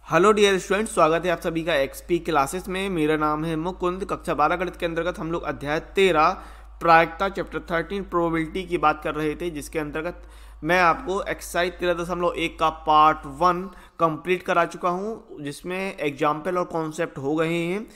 Hello dear students, स्वागत है आप सभी का एक्सपी क्लासेस में। मेरा नाम है मुकुंद। कक्षा 12 गणित के अंतर्गत हम लोग अध्याय 13 प्रायिकता चैप्टर 13 प्रोबेबिलिटी की बात कर रहे थे, जिसके अंतर्गत मैं आपको एक्सरसाइज 13.1 का पार्ट 1 कंप्लीट करा चुका हूं, जिसमें एग्जाम्पल और कॉन्सेप्ट हो गए हैं।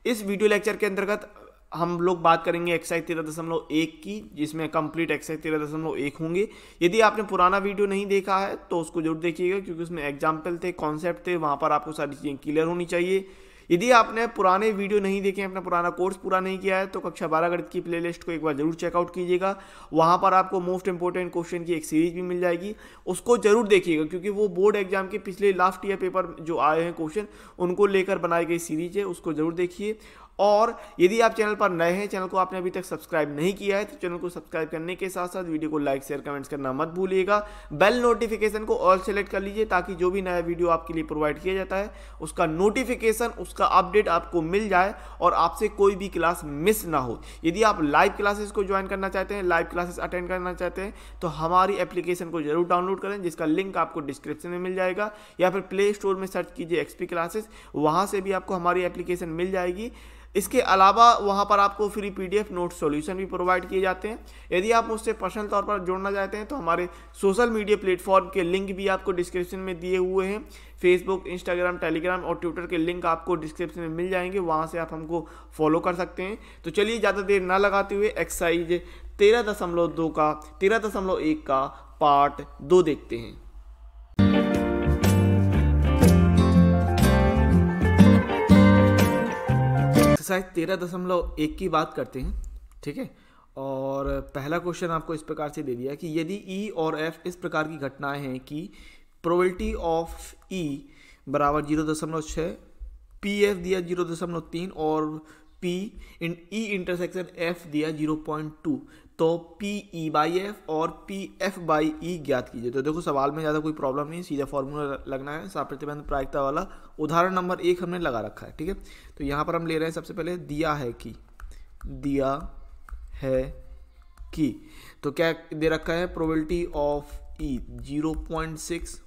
इस वीडियो लेक्चर के अंतर्गत हम लोग बात करेंगे एक्सरसाइज 13.1 की, जिसमें कंप्लीट एक्सरसाइज 13.1 होंगे। यदि आपने पुराना वीडियो नहीं देखा है तो उसको जरूर देखिएगा, क्योंकि उसमें एग्जाम्पल थे, कॉन्सेप्ट थे, वहाँ पर आपको सारी चीज़ें क्लियर होनी चाहिए। यदि आपने पुराने वीडियो नहीं देखे हैं, अपना पुराना कोर्स पूरा नहीं किया है, तो कक्षा 12 गणित की प्लेलिस्ट को एक बार जरूर चेकआउट कीजिएगा। वहाँ पर आपको मोस्ट इंपोर्टेंट क्वेश्चन की एक सीरीज भी मिल जाएगी, उसको जरूर देखिएगा, क्योंकि वो बोर्ड एग्जाम के पिछले लास्ट ईयर पेपर जो आए हैं क्वेश्चन, उनको लेकर बनाई गई सीरीज है, उसको जरूर देखिए। और यदि आप चैनल पर नए हैं, चैनल को आपने अभी तक सब्सक्राइब नहीं किया है, तो चैनल को सब्सक्राइब करने के साथ साथ वीडियो को लाइक शेयर कमेंट्स करना मत भूलिएगा। बेल नोटिफिकेशन को ऑल सेलेक्ट कर लीजिए, ताकि जो भी नया वीडियो आपके लिए प्रोवाइड किया जाता है उसका नोटिफिकेशन, उसका अपडेट आपको मिल जाए और आपसे कोई भी क्लास मिस ना हो। यदि आप लाइव क्लासेस को ज्वाइन करना चाहते हैं, लाइव क्लासेस अटेंड करना चाहते हैं, तो हमारी एप्लीकेशन को जरूर डाउनलोड करें, जिसका लिंक आपको डिस्क्रिप्शन में मिल जाएगा, या फिर प्ले स्टोर में सर्च कीजिए एक्सपी क्लासेस, वहाँ से भी आपको हमारी एप्लीकेशन मिल जाएगी। इसके अलावा वहाँ पर आपको फ्री पीडीएफ नोट सॉल्यूशन भी प्रोवाइड किए जाते हैं। यदि आप मुझसे पर्सनल तौर पर जुड़ना चाहते हैं, तो हमारे सोशल मीडिया प्लेटफॉर्म के लिंक भी आपको डिस्क्रिप्शन में दिए हुए हैं। फेसबुक, इंस्टाग्राम, टेलीग्राम और ट्विटर के लिंक आपको डिस्क्रिप्शन में मिल जाएंगे, वहाँ से आप हमको फॉलो कर सकते हैं। तो चलिए ज़्यादा देर ना लगाते हुए एक्सरसाइज 13.1 का पार्ट 2 देखते हैं। एक्सरसाइज 13.1 की बात करते हैं, ठीक है। और पहला क्वेश्चन आपको इस प्रकार से दे दिया कि यदि ई और एफ इस प्रकार की घटनाएं हैं कि प्रोबेबिलिटी ऑफ ई बराबर 0.6, पी एफ दिया 0.3 और P in E intersection F दिया 0.2, तो पी ई बाई एफ और पी एफ बाई ई ज्ञात कीजिए। तो देखो, सवाल में ज़्यादा कोई प्रॉब्लम नहीं है, सीधा फॉर्मूला लगना है, सापेक्षिक प्रायिकता वाला। उदाहरण नंबर 1 हमने लगा रखा है, ठीक है। तो यहाँ पर हम ले रहे हैं सबसे पहले दिया है कि तो क्या दे रखा है, probability of E 0.6,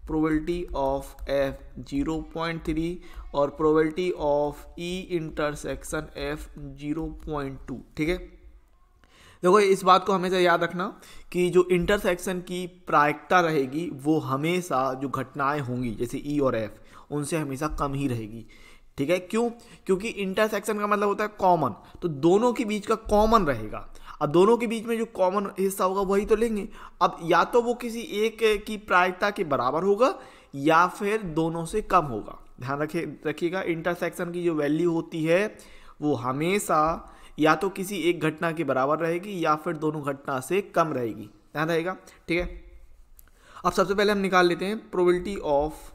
probability of F 0.3 और probability of E intersection F 0.2, ठीक है। देखो, इस बात को हमेशा याद रखना कि जो इंटरसेक्शन की प्रायिकता रहेगी वो हमेशा जो घटनाएं होंगी जैसे ई और एफ, उनसे हमेशा कम ही रहेगी, ठीक है। क्यों? क्योंकि इंटरसेक्शन का मतलब होता है कॉमन, तो दोनों के बीच का कॉमन रहेगा। अब दोनों के बीच में जो कॉमन हिस्सा होगा वही तो लेंगे। अब या तो वो किसी एक की प्रायिकता के बराबर होगा या फिर दोनों से कम होगा। ध्यान रखिएगा, इंटरसेक्शन की जो वैल्यू होती है वो हमेशा या तो किसी एक घटना के बराबर रहेगी या फिर दोनों घटना से कम रहेगी, ध्यान रहेगा, ठीक है। अब सबसे पहले हम निकाल लेते हैं probability of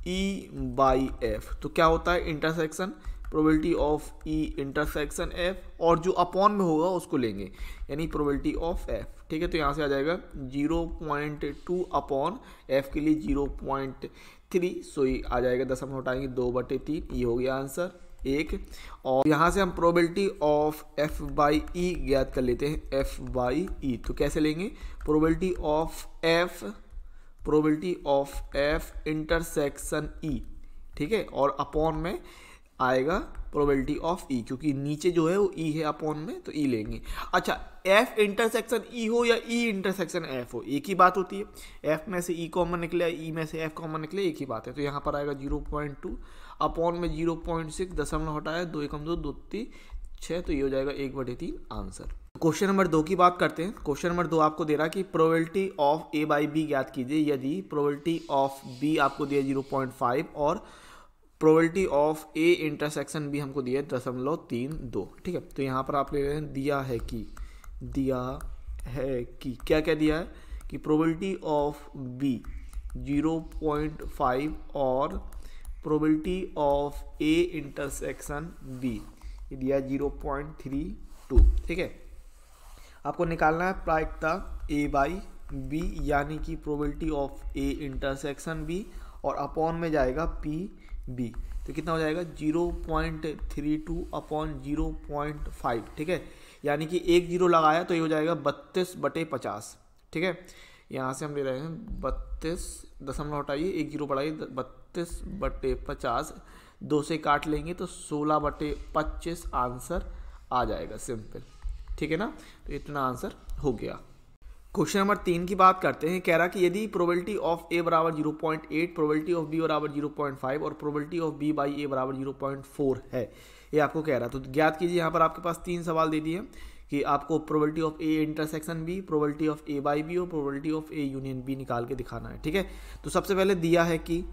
E by F. तो क्या होता है, intersection, probability of E intersection F, और जो अपॉन में होगा उसको लेंगे, यानी प्रोबेबिलिटी ऑफ एफ, ठीक है। तो यहाँ से आ जाएगा 0.2 अपॉन एफ के लिए 0.3, सो ये आ जाएगा, दशमलव हटाएंगे 2/3, ये हो गया आंसर 1। और यहाँ से हम probability of F by E ज्ञात कर लेते हैं, एफ बाई ई। तो कैसे लेंगे, probability of F intersection E, ठीक है, और अपॉन में आएगा प्रोबेबिलिटी ऑफ ई, क्योंकि नीचे जो है वो ई है, अपॉन में तो ई लेंगे। अच्छा, एफ इंटरसेक्शन ई हो या ई इंटरसेक्शन एफ हो, एक ही बात होती है। एफ में से ई कॉमन निकले, ई में से एफ कॉमन निकले, एक ही बात है। तो यहाँ पर आएगा 0.2 अपॉन में 0.6, दशमलव हटाया 2 एकम 2, 2 3 6, तो ये हो जाएगा 1/3 आंसर। क्वेश्चन नंबर 2 की बात करते हैं। क्वेश्चन नंबर 2 आपको दे रहा कि probability of A by B ज्ञात कीजिए यदि प्रोबेबिलिटी ऑफ बी आपको दिया 0.5 और probability of A intersection B हमको दिया 0.32, ठीक है। तो यहाँ पर आप ले रहे हैं दिया है कि क्या क्या दिया है कि प्रोबेबिलिटी ऑफ बी 0.5 और probability of A intersection B दिया 0.32, ठीक है। आपको निकालना है प्रायिकता ए बाई बी, यानी कि probability of A intersection B, और अपॉन में जाएगा पी बी। तो कितना हो जाएगा 0.32 अपॉन 0.5, ठीक है। यानी कि एक जीरो लगाया तो ये हो जाएगा 32/50, ठीक है। यहाँ से हम ले रहे हैं 32, दशमलव हटाइए, एक जीरो बढ़ाइए, 32/50, 2 से काट लेंगे तो 16/25 आंसर आ जाएगा, सिंपल। ठीक है ना, तो इतना आंसर हो गया। क्वेश्चन नंबर 3 की बात करते हैं। कह रहा कि यदि प्रोबेबिलिटी ऑफ ए बराबर 0.8, प्रोबेबिलिटी ऑफ बी बराबर 0.5 और प्रोबेबिलिटी ऑफ बी बाई ए बराबर 0.4 है, ये आपको कह रहा है। तो ज्ञात कीजिए। यहाँ पर आपके पास 3 सवाल दे दिए कि आपको probability of A intersection B, probability of A by B और probability of A union B निकाल के दिखाना है। ठीक है, तो सबसे पहले दिया है कि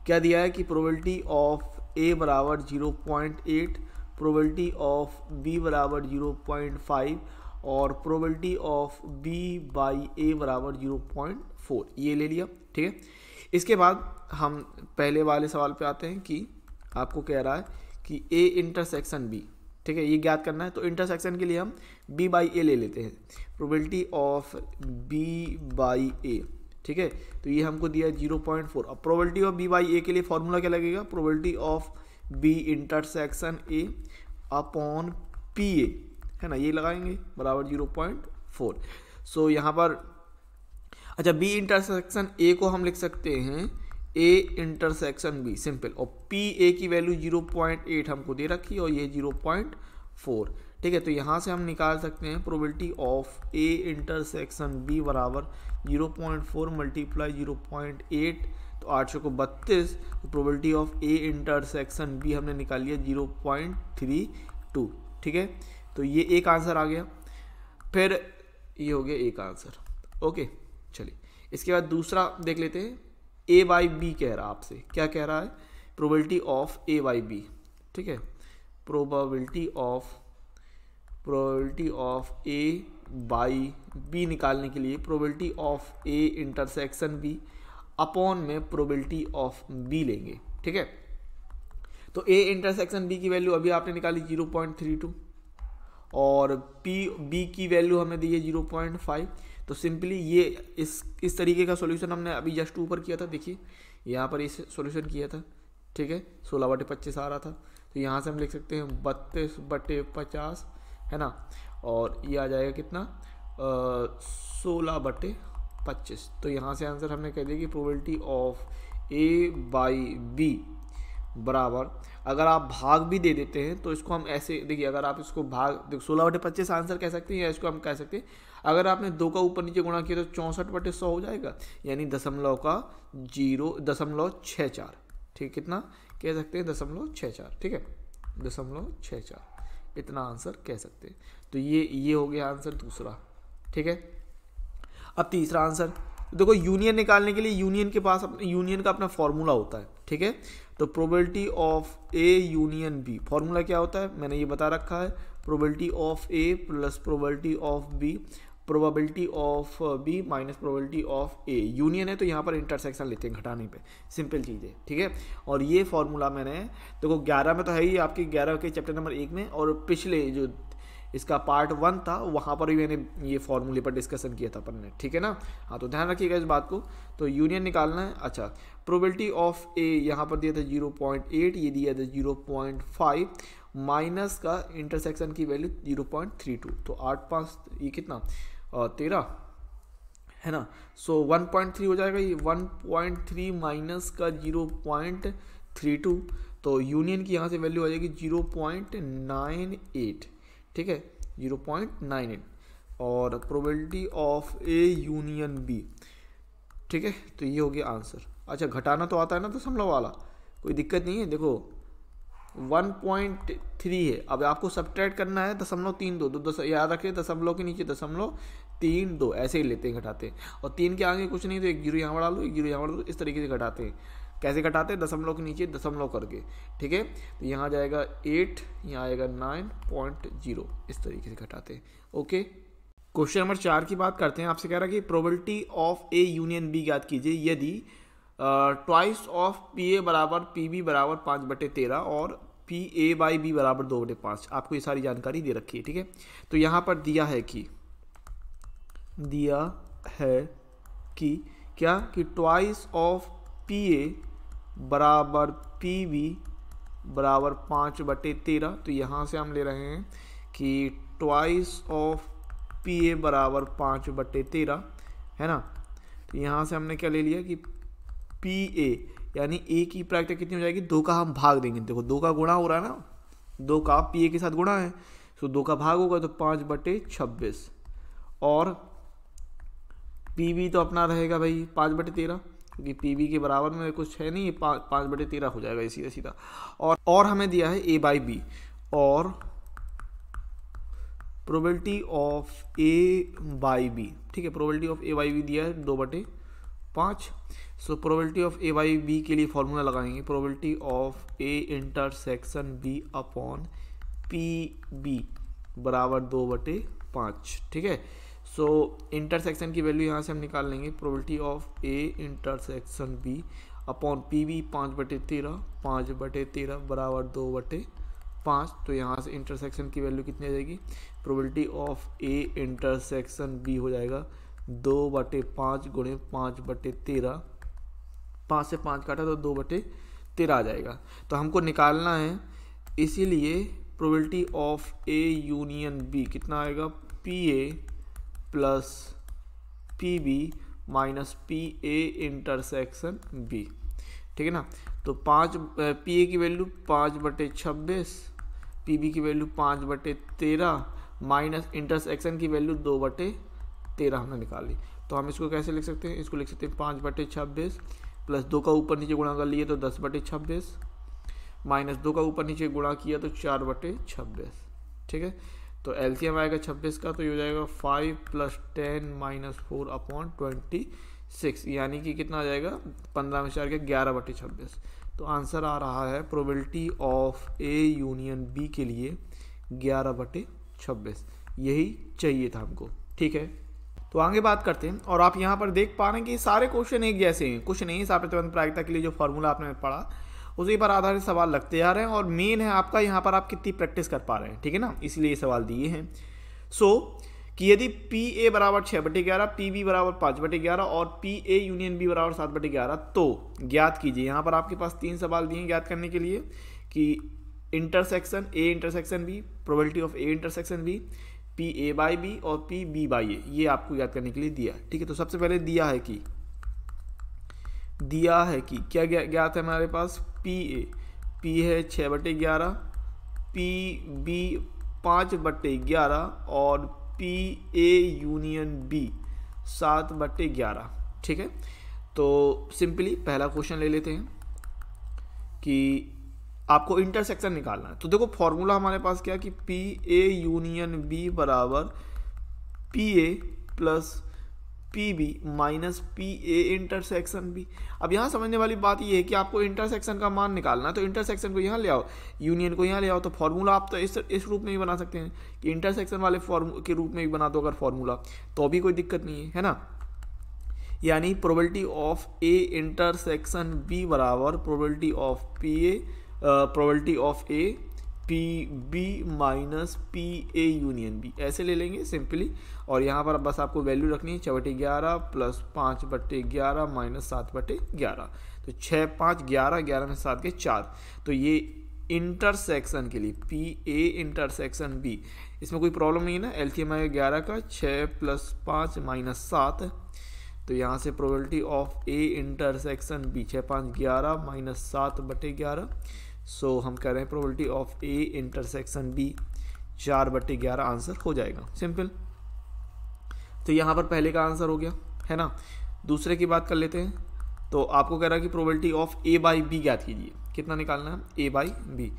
क्या दिया है कि प्रोबेबिलिटी ऑफ ए बराबर 0.8, प्रोबेबिलिटी ऑफ बी बराबर 0.5 और प्रोबेबिलिटी ऑफ बी बाई ए बराबर 0.4, ये ले लिया। ठीक है, इसके बाद हम पहले वाले सवाल पे आते हैं कि आपको कह रहा है कि ए इंटरसेक्शन बी, ठीक है, ये ज्ञात करना है। तो इंटरसेक्शन के लिए हम बी बाई ए ले लेते हैं, probability of B by A. ठीक है, तो ये हमको दिया 0.4। अब probability of B by A के लिए फॉर्मूला क्या लगेगा, probability of B intersection A upon P A, है ना, ये लगाएंगे बराबर 0.4। सो यहाँ पर अच्छा, बी इंटरसेक्शन ए को हम लिख सकते हैं ए इंटरसेक्शन बी, सिंपल। और पी ए की वैल्यू 0.8 हमको दे रखी है और ये 0.4। ठीक है, तो यहाँ से हम निकाल सकते हैं probability of A intersection B बराबर 0.4 मल्टीप्लाई 0.8, तो 800 को 32। तो probability of A intersection B हमने निकाल लिया 0.32। ठीक है, तो ये एक आंसर आ गया। फिर ये हो गया एक आंसर। ओके, चलिए इसके बाद दूसरा देख लेते हैं। ए बाई बी कह रहा है आपसे, क्या कह रहा है, probability of A by B. ठीक है, probability of A by B निकालने के लिए probability of A intersection B upon में प्रोबेबिलिटी ऑफ बी लेंगे। ठीक है, तो ए इंटरसेक्शन बी की वैल्यू अभी आपने निकाली 0.32 और बी की वैल्यू हमें दी है 0.5। तो सिंपली ये इस तरीके का सॉल्यूशन हमने अभी जस्ट ऊपर किया था। देखिए यहाँ पर इसे सॉल्यूशन किया था। ठीक है, 16/25 आ रहा था, तो यहाँ से हम लिख सकते हैं 32/50, है ना, और ये आ जाएगा कितना 16/25। तो यहाँ से आंसर हमने कह दिया कि probability of A by B बराबर, अगर आप भाग भी दे देते हैं तो इसको हम ऐसे देखिए, अगर आप इसको भाग 16/25 आंसर कह सकते हैं, या इसको हम कह सकते हैं अगर आपने 2 का ऊपर नीचे गुणा किया तो 64/100 हो जाएगा, यानी 0.64। ठीक, कितना कह सकते हैं 0.64। ठीक है, 0.64 इतना आंसर कह सकते हैं। तो ये हो गया आंसर दूसरा। ठीक है, अब तीसरा आंसर देखो, यूनियन निकालने के लिए यूनियन के पास यूनियन का अपना फॉर्मूला होता है। ठीक है, तो probability of A union B, formula क्या होता है मैंने ये बता रखा है, probability of A plus probability of B, probability of B minus probability of A. Union है तो यहाँ पर इंटरसेक्शन लेते हैं घटाने पे, सिंपल चीज़ है। ठीक है, और ये फॉर्मूला मैंने देखो 11 में तो है ही आपके, 11 के चैप्टर नंबर 1 में, और पिछले जो इसका पार्ट 1 था वहाँ पर भी मैंने ये फॉर्मूले पर डिस्कशन किया था अपन ने। ठीक है ना, हाँ, तो ध्यान रखिएगा इस बात को। तो यूनियन निकालना है। अच्छा, प्रोबेबिलिटी ऑफ ए यहाँ पर दिया था 0.8, ये दिया था 0.5, माइनस का इंटरसेक्शन की वैल्यू 0.32, तो 8 5 ये कितना 13, है ना। सो 1.3 हो जाएगा, ये 1.3 माइनस का 0.32, तो यूनियन की यहाँ से वैल्यू आ जाएगी 0.98। ठीक है, 0.98, और probability of A union B. ठीक है, तो ये हो गया आंसर। अच्छा, घटाना तो आता है ना दशमलव वाला, कोई दिक्कत नहीं है। देखो 1.3 है, अब आपको सब्ट्रैक्ट करना है 0.32, याद रखिए दशमलव के नीचे 0.32 ऐसे ही लेते हैं, घटाते हैं, और 3 के आगे कुछ नहीं तो एक जीरो यहाँ बढ़ा लो, एक जीरो यहाँ बढ़ा लो, इस तरीके से घटाते हैं। कैसे घटाते हैं, दशमलव के नीचे दशमलव करके। ठीक है, तो यहाँ जाएगा 8, यहाँ आएगा 9.0, इस तरीके से घटाते हैं। ओके, क्वेश्चन नंबर 4 की बात करते हैं। आपसे कह रहा है कि probability of A union B ज्ञात कीजिए यदि ट्वाइस ऑफ पी ए बराबर पी बी बराबर 5/13 और पी ए बाई बी बराबर 2/5। आपको ये सारी जानकारी दे रखी है। ठीक है, तो यहाँ पर दिया है कि क्या कि ट्वाइस ऑफ पी ए बराबर पी बी बराबर 5/13। तो यहाँ से हम ले रहे हैं कि ट्वाइस ऑफ पी ए बराबर 5/13, है ना। तो तो यहाँ से हमने क्या ले लिया कि पी ए यानी ए की प्रायिकता कितनी हो जाएगी, 2 का हम भाग देंगे। देखो 2 का गुणा हो रहा है ना, 2 का पी ए के साथ गुणा है, तो 2 का भाग होगा तो 5/26 और पी बी तो अपना रहेगा भाई 5/13, क्योंकि पी बी के बराबर में कुछ है नहीं, 5/13 हो जाएगा सीधा सीधा। और हमें दिया है ए बाई बी और probability of A by B, ठीक है, probability of A by B दिया है 2/5। So probability of A by B के लिए फॉर्मूला लगाएंगे, probability of A intersection B upon P B बराबर 2/5, ठीक है। सो इंटरसेक्शन की वैल्यू यहाँ से हम निकाल लेंगे, probability of A intersection B upon P B 5/13, 5/13 बराबर 2/5। तो यहाँ से इंटरसेक्शन की वैल्यू कितनी आ जाएगी, probability of A intersection B हो जाएगा 2/5 गुणे 5/13, 5 से 5 काटा तो 2/13 आ जाएगा। तो हमको निकालना है, इसीलिए probability of A union B कितना आएगा, P A plus P B minus P A intersection B, ठीक है ना। तो 5 पी ए की वैल्यू 5/26, पी बी की वैल्यू 5/13 माइनस इंटरसेक्शन की वैल्यू 2/13 हमने निकाल ली। तो हम इसको कैसे लिख सकते हैं, इसको लिख सकते हैं 5/26 प्लस 2 का ऊपर नीचे गुणा कर लिए तो 10/26 माइनस 2 का ऊपर नीचे गुणा किया तो 4/26, ठीक है। तो एलसीएम आएगा 26 का, तो ये हो जाएगा 5 + 10 - 4/26, यानी कि कितना आ जाएगा, 15 में 4 के 11/26। तो आंसर आ रहा है probability of A union B के लिए 11/26, यही चाहिए था हमको, ठीक है। तो आगे बात करते हैं, और आप यहाँ पर देख पा रहे हैं कि सारे क्वेश्चन एक जैसे हैं, कुछ नहीं, सापेक्षता प्रायिकता के लिए जो फॉर्मूला आपने पढ़ा उसी पर आधारित सवाल लगते आ रहे हैं, और मेन है आपका यहाँ पर आप कितनी प्रैक्टिस कर पा रहे हैं, ठीक है ना, इसलिए ये सवाल दिए हैं। कि यदि पी ए बराबर 6/11, पी बी बराबर 5/11 और पी ए यूनियन बी बराबर 7/11, तो ज्ञात कीजिए। यहाँ पर आपके पास 3 सवाल दिए ज्ञात करने के लिए कि intersection A intersection B, probability of A intersection B, P A by B और पी बी बाई ए, ये आपको याद करने के लिए दिया, ठीक है। तो सबसे पहले दिया है कि क्या ज्ञात है हमारे पास, पी है 6/11, पी बी 5/11 और पी ए यूनियन बी 7/11, ठीक है। तो सिंपली पहला क्वेश्चन ले लेते हैं कि आपको इंटरसेक्शन निकालना है। तो देखो फॉर्मूला हमारे पास क्या कि पी ए यूनियन बी बराबर P A plus P B minus P A intersection B. अब यहाँ समझने वाली बात ये है कि आपको इंटरसेक्शन का मान निकालना है, तो इंटरसेक्शन को यहाँ ले आओ, यूनियन को यहाँ ले आओ। तो फॉर्मूला आप तो इस रूप में भी बना सकते हैं कि इंटरसेक्शन वाले के रूप में भी बना दो अगर फॉर्मूला, तो भी कोई दिक्कत नहीं है ना। यानी probability of A intersection B बराबर probability of P A, probability of A P B minus P A union B, ऐसे ले लेंगे सिंपली। और यहाँ पर बस आपको वैल्यू रखनी है 6/11 प्लस 5/11 माइनस 7/11, तो 6 5 11, 11 में 7 के 4। तो ये इंटरसेक्शन के लिए पी ए इंटरसेक्शन बी, इसमें कोई प्रॉब्लम नहीं है ना, एलसीएम आएगा 11 का, 6 + 5 - 7। तो यहाँ से probability of A intersection B 6 5 11 minus 7/11। So हम कह रहे हैं probability of A intersection B 4/11 answer हो जाएगा, सिंपल। तो यहाँ पर पहले का आंसर हो गया है ना। दूसरे की बात कर लेते हैं। तो आपको कह रहा है कि probability of A by B ज्ञात कीजिए, कितना निकालना है, A by B.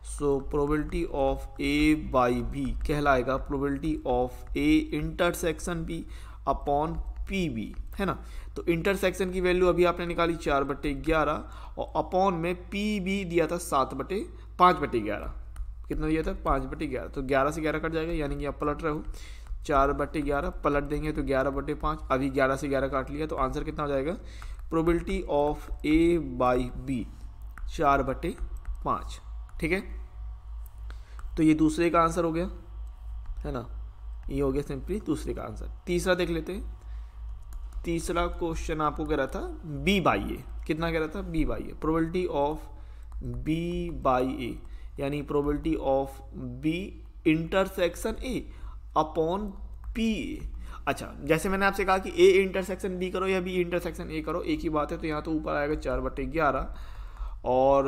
So probability of A by B कहलाएगा probability of A intersection B upon P B, है ना। तो इंटरसेक्शन की वैल्यू अभी आपने निकाली 4/11 और अपॉन में पी बी दिया था 5/11, कितना दिया था 5/11, तो 11 से 11 कट जाएगा, यानी कि आप पलट रहे हो 4/11 पलट देंगे तो 11/5, अभी 11 से 11 काट लिया, तो आंसर कितना हो जाएगा, probability of A by B 4/5, ठीक है। तो ये दूसरे का आंसर हो गया है ना, ये हो गया सिंपली दूसरे का आंसर। तीसरा देख लेते हैं। तीसरा क्वेश्चन आपको कह रहा था बी बाई ए, कितना कह रहा था, B by A, probability of B by A, यानी probability of B intersection A upon P A. अच्छा, जैसे मैंने आपसे कहा कि ए इंटरसेक्शन बी करो या बी इंटरसेक्शन ए करो, एक ही बात है, तो यहाँ तो ऊपर आएगा 4/11 और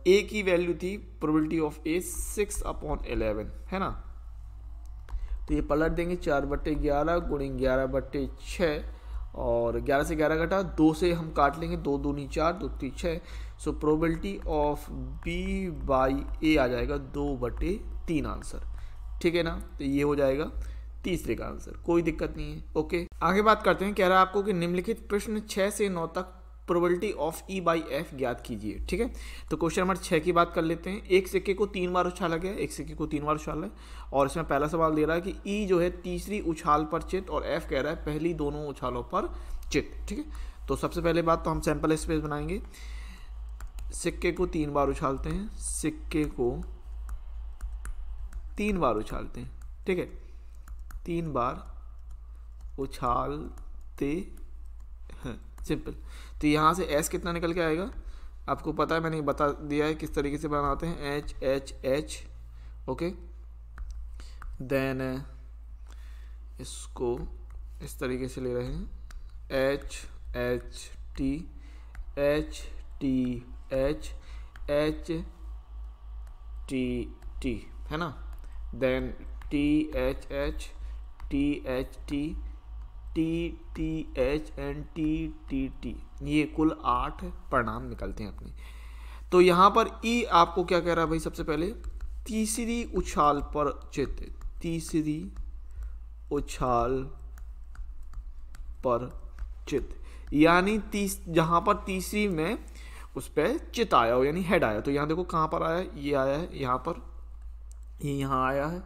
ए की वैल्यू थी प्रोबेबिलिटी ऑफ ए 6/11 है ना। तो ये पलट देंगे 4/11 गुणित 11/6 और 11 से 11 घटा, 2 से हम काट लेंगे, 2 दूनी 4 2 3 6। So probability of B by A आ जाएगा 2/3 आंसर, ठीक है ना। तो ये हो जाएगा तीसरे का आंसर, कोई दिक्कत नहीं है। ओके, आगे बात करते हैं। कह रहा है आपको कि निम्नलिखित प्रश्न 6 से 9 तक probability of E by F ज्ञात कीजिए, ठीक है। तो क्वेश्चन नंबर 6 की बात कर लेते हैं। एक सिक्के को 3 बार उछाला गया, एक सिक्के को 3 बार उछाला है और इसमें पहला सवाल दे रहा है कि ई जो है तीसरी उछाल पर चित और एफ कह रहा है पहली दोनों उछालों पर चित, ठीक है। तो सबसे पहले बात तो हम सैंपल स्पेस बनाएंगे। सिक्के को 3 बार उछालते हैं, सिक्के को 3 बार उछालते हैं, ठीक है, 3 बार उछालते हैं, सिंपल। तो यहाँ से एस कितना निकल के आएगा आपको पता है, मैंने बता दिया है किस तरीके से बनाते हैं। H H H, okay, then इसको इस तरीके से ले रहे हैं, H H T H T H H T T, है ना। Then T H H T H T T T H and T T T, ये कुल 8 परिणाम निकलते हैं अपने। तो यहाँ पर ई आपको क्या कह रहा है भाई, सबसे पहले तीसरी उछाल पर चित, तीसरी उछाल पर चित, यानी जहाँ पर तीसरी में उस पर चित आया हो यानी हेड आया। तो यहाँ देखो कहाँ पर आया, ये आया है यहाँ पर, ये यहाँ आया है,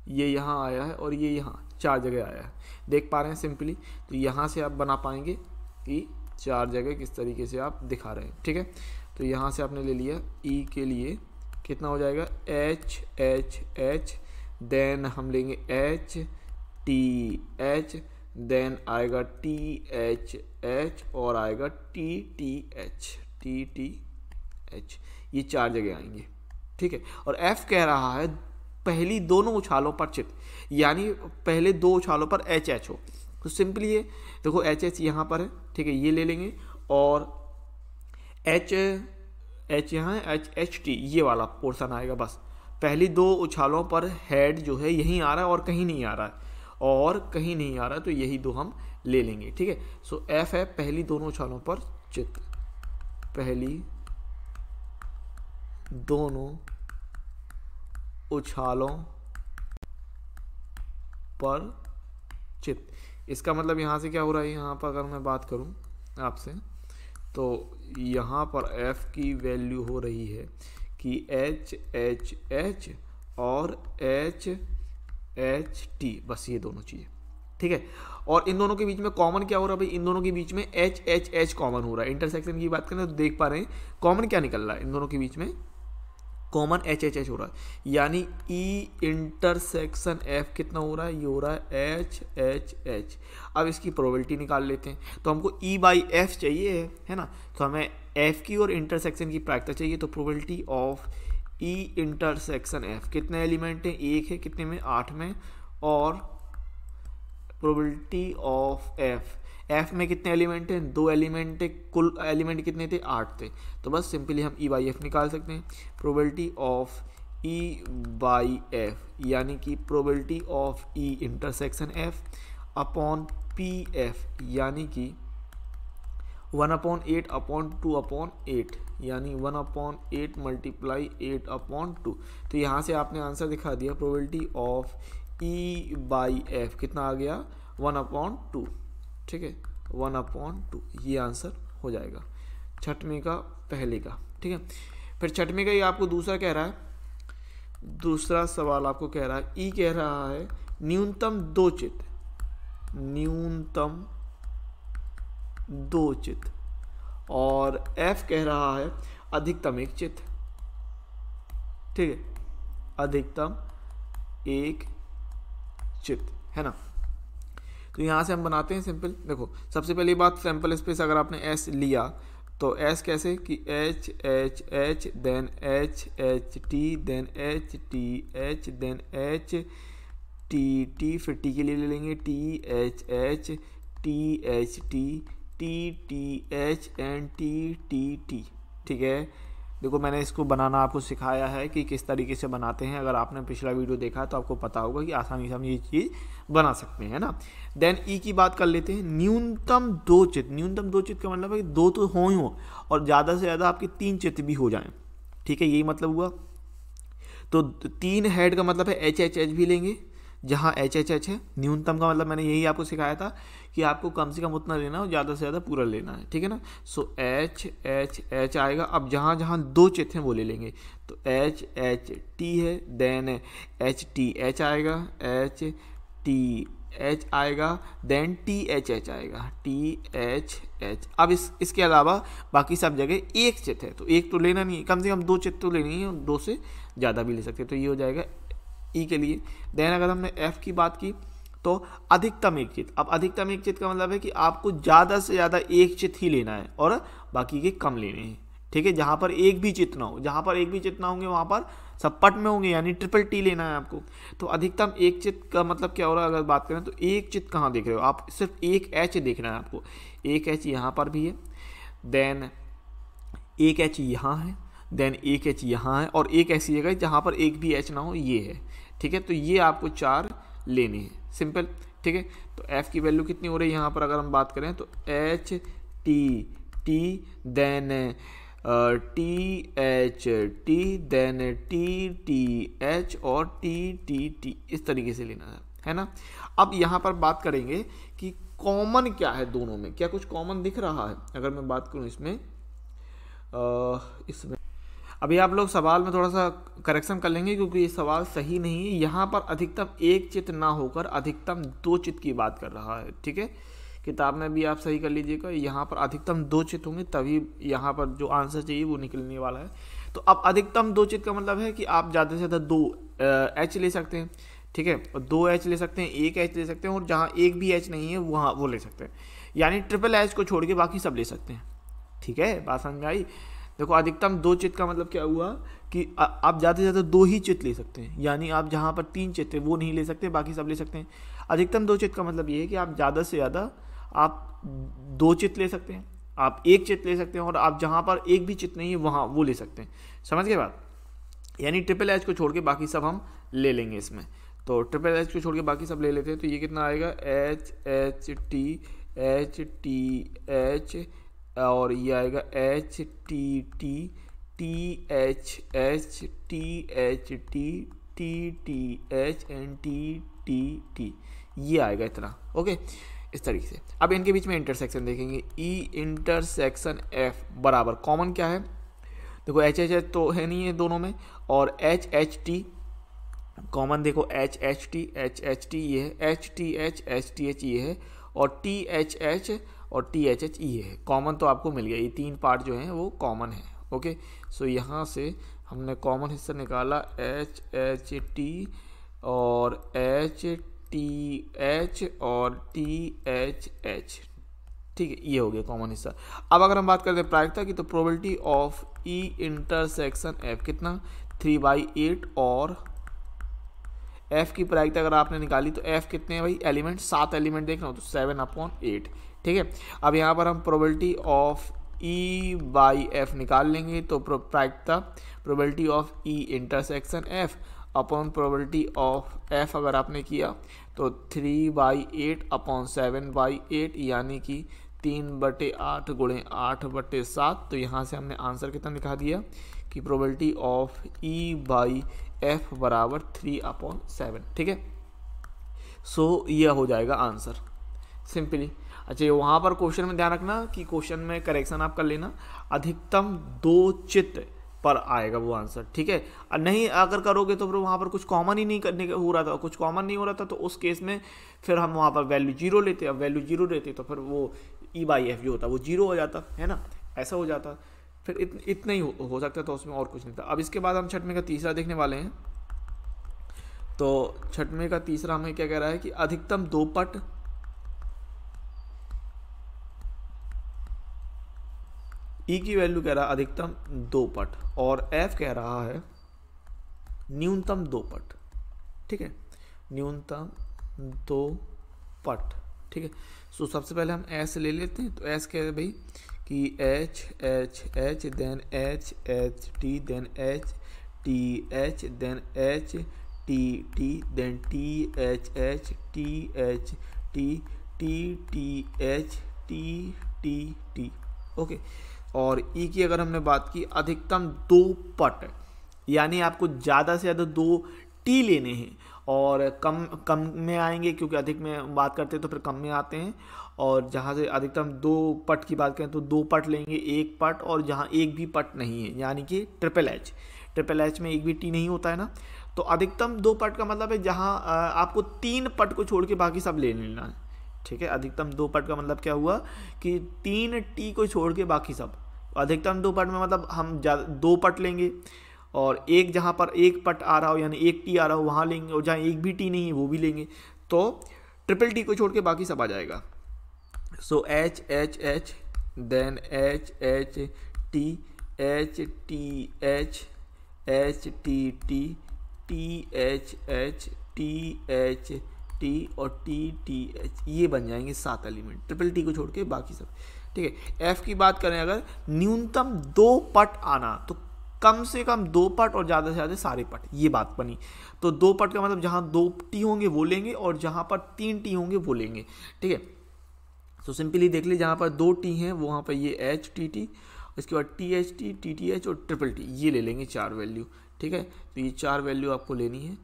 ये यहाँ आया है और ये यहाँ 4 जगह आया है, देख पा रहे हैं सिंपली। तो यहाँ से आप बना पाएंगे कि 4 जगह किस तरीके से आप दिखा रहे हैं, ठीक है। तो यहाँ से आपने ले लिया ई के लिए कितना हो जाएगा, एच एच एच, देन हम लेंगे एच टी एच, देन आएगा टी एच एच और आएगा T T H, T T H, ये 4 जगह आएंगे, ठीक है। और एफ कह रहा है पहली दोनों उछालों पर चित, यानी पहले 2 उछालों पर एच एच हो। तो सिंपली ये देखो एच एच यहाँ पर है, ठीक है, ये ले लेंगे और एच एच यहाँ है, एच एच टी ये वाला पोर्शन आएगा। बस पहली 2 उछालों पर हेड जो है यहीं आ रहा है और कहीं नहीं आ रहा है, और कहीं नहीं आ रहा है, तो यही 2 हम ले लेंगे, ठीक है। सो एफ है पहली दोनों उछालों पर चित, पहली दोनों उछालों पर चित। इसका मतलब यहाँ से क्या हो रहा है, यहाँ पर अगर मैं बात करूँ आपसे तो यहाँ पर f की वैल्यू हो रही है कि एच एच एच और एच एच टी, बस ये दोनों चीज़ें, ठीक है। और इन दोनों के बीच में कॉमन क्या हो रहा है भाई, इन दोनों के बीच में एच एच एच कॉमन हो रहा है। इंटरसेक्शन की बात करें तो देख पा रहे हैं कॉमन क्या निकल रहा है, इन दोनों के बीच में कॉमन एच एच एच हो रहा है, यानी ई इंटरसेक्शन एफ कितना हो रहा है, ये हो रहा है एच एच एच। अब इसकी प्रोबेबिलिटी निकाल लेते हैं। तो हमको ई बाई एफ चाहिए है ना, तो हमें एफ की और इंटरसेक्शन की प्रायिकता चाहिए। तो probability of E intersection F, कितने एलिमेंट हैं, 1 है, कितने में, 8 में, और प्रोबेबिलिटी ऑफ एफ, एफ में कितने एलिमेंट हैं, 2 एलिमेंट है, कुल एलिमेंट कितने थे, 8 थे। तो बस सिंपली हम ई बाई एफ निकाल सकते हैं। Probability of E by F यानी कि probability of E intersection F upon P F, यानी कि 1/8/2/8, यानी 1/8 मल्टीप्लाई 8/2। तो यहाँ से आपने आंसर दिखा दिया, probability of E by F कितना आ गया, 1/2, ठीक है, 1/2, ये आंसर हो जाएगा 6वें का पहले का, ठीक है। फिर 6वें का ये आपको दूसरा कह रहा है, दूसरा सवाल आपको कह रहा है, ई कह रहा है न्यूनतम 2 चित, न्यूनतम 2 चित, और एफ कह रहा है अधिकतम 1 चित, ठीक है, अधिकतम 1 चित, है ना। तो यहाँ से हम बनाते हैं सिंपल। देखो सबसे पहली बात, सैंपल स्पेस अगर आपने एस लिया तो एस कैसे कि H H H, then H H T, then H T H, then H T, फिर टी के लिए ले लेंगे TH THT TTH and TTT। ठीक है, देखो मैंने इसको बनाना आपको सिखाया है कि किस तरीके से बनाते हैं। अगर आपने पिछला वीडियो देखा तो आपको पता होगा कि आसानी से हम ये चीज़ बना सकते हैं ना। देन ई की बात कर लेते हैं। न्यूनतम 2 चित्र, न्यूनतम 2 चित्र का मतलब है कि 2 तो हो ही हो और ज़्यादा से ज़्यादा आपके 3 चित्र भी हो जाएं। ठीक है, यही मतलब हुआ। तो 3 हेड का मतलब है HHH भी लेंगे, जहाँ HHH है। न्यूनतम का मतलब मैंने यही आपको सिखाया था कि आपको कम से कम उतना लेना है और ज़्यादा से ज़्यादा पूरा लेना है। ठीक है ना। सो HHH आएगा। अब जहाँ जहाँ 2 चित्र हैं वो ले लेंगे। तो HHT है, देन HTH आएगा, HTH आएगा, देन THH आएगा, THH। अब इसके अलावा बाकी सब जगह एक चित्र है, तो एक तो लेना नहीं है, कम से कम 2 चित्र तो लेनी है, 2 से ज़्यादा भी ले सकते हैं। तो ये हो जाएगा ई के लिए। देन अगर हमने एफ की बात की तो अधिकतम एक चित्र। अब अधिकतम एक चित्र का मतलब है कि आपको ज़्यादा से ज़्यादा एक चित्र ही लेना है और बाकी के कम लेने हैं। ठीक है, जहाँ पर एक भी चित्र ना हो, जहाँ पर एक भी चित्र ना होंगे वहाँ पर सब पट में होंगे, यानी TTT लेना है आपको। तो अधिकतम एक चित्र का मतलब क्या हो रहा है, अगर बात करें तो एक चित्र कहाँ देख रहे हो आप, सिर्फ एक H देखना है आपको। एक H यहाँ पर भी है, देन एक H यहाँ है, देन एक H यहाँ है, और एक ऐसी जगह जहाँ पर एक भी H ना हो, ये है। ठीक है, तो ये आपको 4 लेने हैं, सिंपल। ठीक है, तो F की वैल्यू कितनी हो रही है यहाँ पर अगर हम बात करें तो HTT, then THT, then TTH और TTT, इस तरीके से लेना है ना। अब यहाँ पर बात करेंगे कि कॉमन क्या है दोनों में, क्या कुछ कॉमन दिख रहा है। अगर मैं बात करूँ इसमें अभी आप लोग सवाल में थोड़ा सा करेक्शन कर लेंगे क्योंकि ये सवाल सही नहीं है। यहाँ पर अधिकतम एक चित्र ना होकर अधिकतम 2 चित्र की बात कर रहा है। ठीक है, किताब में भी आप सही कर लीजिएगा, यहाँ पर अधिकतम 2 चित्र होंगे तभी यहाँ पर जो आंसर चाहिए वो निकलने वाला है। तो अब अधिकतम 2 चित्र का मतलब है कि आप ज़्यादा से ज़्यादा 2 H ले सकते हैं। ठीक है, और 2 H ले सकते हैं, 1 H ले सकते हैं, और जहाँ एक भी H नहीं है वहाँ वो ले सकते हैं, यानी TTH को छोड़ के बाकी सब ले सकते हैं। ठीक है, बात समझ आई। देखो अधिकतम 2 चित्र का मतलब क्या हुआ कि आप ज़्यादा से ज़्यादा 2 ही चित्र ले सकते हैं, यानी आप जहाँ पर 3 चित्र वो नहीं ले सकते, बाकी सब ले सकते हैं। अधिकतम 2 चित्र का मतलब ये है कि आप ज़्यादा से ज़्यादा आप 2 चित्र ले सकते हैं, आप 1 चित्र ले सकते हैं, और आप जहाँ पर एक भी चित्र नहीं है वहाँ वो ले सकते हैं। समझ गए बात, यानी TTH को छोड़ के बाकी सब हम ले लेंगे इसमें। तो TTH को छोड़ के बाकी सब ले लेते हैं, तो ये कितना आएगा HHT और ये आएगा HTT THH THT TTH and TTT, ये आएगा इतना। ओके, इस तरीके से। अब इनके बीच में इंटरसेक्शन देखेंगे। ई इंटरसेक्शन एफ बराबर कॉमन क्या है, देखो HHH तो है नहीं है दोनों में, और HHT कॉमन देखो HHT ये है, HTH ये है, और THH और THH ये है। कॉमन तो आपको मिल गया, ये 3 पार्ट जो हैं वो कॉमन है। ओके, सो यहाँ से हमने कॉमन हिस्सा निकाला HHT और HTH और THH। ठीक है, ये हो गया कॉमन हिस्सा। अब अगर हम बात करते हैं प्रायिकता की, तो probability of E intersection F कितना 3/8, और एफ की प्रायिकता अगर आपने निकाली तो एफ कितने हैं भाई एलिमेंट, 7 एलिमेंट देखना हो तो 7/8। ठीक है, अब यहाँ पर हम probability of E by F निकाल लेंगे, तो प्रायिकता probability of E intersection F upon probability of F अगर आपने किया तो 3/8 अपॉन 7/8, यानी कि 3/8 गुणे 8/7। तो यहाँ से हमने आंसर कितना दिखा दिया कि probability of E by F बराबर 3/7। ठीक है, सो ये हो जाएगा आंसर सिंपली। अच्छा, वहाँ पर क्वेश्चन में ध्यान रखना कि क्वेश्चन में करेक्शन आप कर लेना, अधिकतम 2 चित्र पर आएगा वो आंसर। ठीक है, और नहीं अगर करोगे तो फिर वहाँ पर कुछ कॉमन ही नहीं करने हो रहा था, कुछ कॉमन नहीं हो रहा था, तो उस केस में फिर हम वहाँ पर वैल्यू 0 लेते। अब वैल्यू 0 लेते तो फिर वो ई बाई एफ जो होता वो 0 हो जाता है ना, ऐसा हो जाता। फिर इतना ही हो सकता था, उसमें और कुछ नहीं था। अब इसके बाद हम छठवें का तीसरा देखने वाले हैं। तो छठवें का तीसरा हमें क्या कह रहा है कि अधिकतम 2 पट ई की वैल्यू कह रहा है अधिकतम 2 पट, और एफ कह रहा है न्यूनतम 2 पट। ठीक है, न्यूनतम 2 पट, ठीक है। सो सबसे पहले हम एस ले लेते हैं। तो एस क्या है भाई कि H H H then H H T then H T H then H T T then T H H T H T T T H T T T, okay. और E की अगर हमने बात की, अधिकतम 2 पट, यानी आपको ज़्यादा से ज़्यादा 2 टी लेने हैं, और कम में आएंगे क्योंकि अधिक में बात करते हैं तो फिर कम में आते हैं। और जहाँ से अधिकतम 2 पट की बात करें तो 2 पट लेंगे, 1 पट, और जहाँ एक भी पट नहीं है यानी कि ट्रिपल एच में एक भी टी नहीं होता है ना। तो अधिकतम 2 पट का मतलब है जहाँ आपको 3 पट को छोड़ के बाकी सब ले लेना है, ठीक है। अधिकतम 2 पट का मतलब क्या हुआ कि 3 टी को छोड़ के बाकी सब। अधिकतम 2 पट में मतलब हम 2 पट लेंगे, और एक जहाँ पर 1 पट आ रहा हो यानी 1 टी आ रहा हो वहाँ लेंगे, और जहाँ एक भी टी नहीं है वो भी लेंगे। तो ट्रिपल टी को छोड़ के बाकी सब आ जाएगा। So H H H then H H T H T H H T T T H H T H T और टी टी एच, ये बन जाएंगे 7 एलिमेंट, ट्रिपल टी को छोड़ के बाकी सब, ठीक है। एफ की बात करें अगर, न्यूनतम 2 पट आना, तो कम से कम 2 पट और ज़्यादा से ज़्यादा सारे पट, ये बात बनी। तो 2 पट का मतलब जहाँ 2 टी होंगे वो लेंगे, और जहाँ पर 3 टी होंगे वो लेंगे, ठीक है। तो सिंपली देख लीजिए, जहाँ पर 2 टी हैं वहाँ पर ये एच टी टी, इसके बाद T H T, T T H और ट्रिपल टी, ये ले लेंगे 4 वैल्यू, ठीक है। तो ये 4 वैल्यू आपको लेनी है।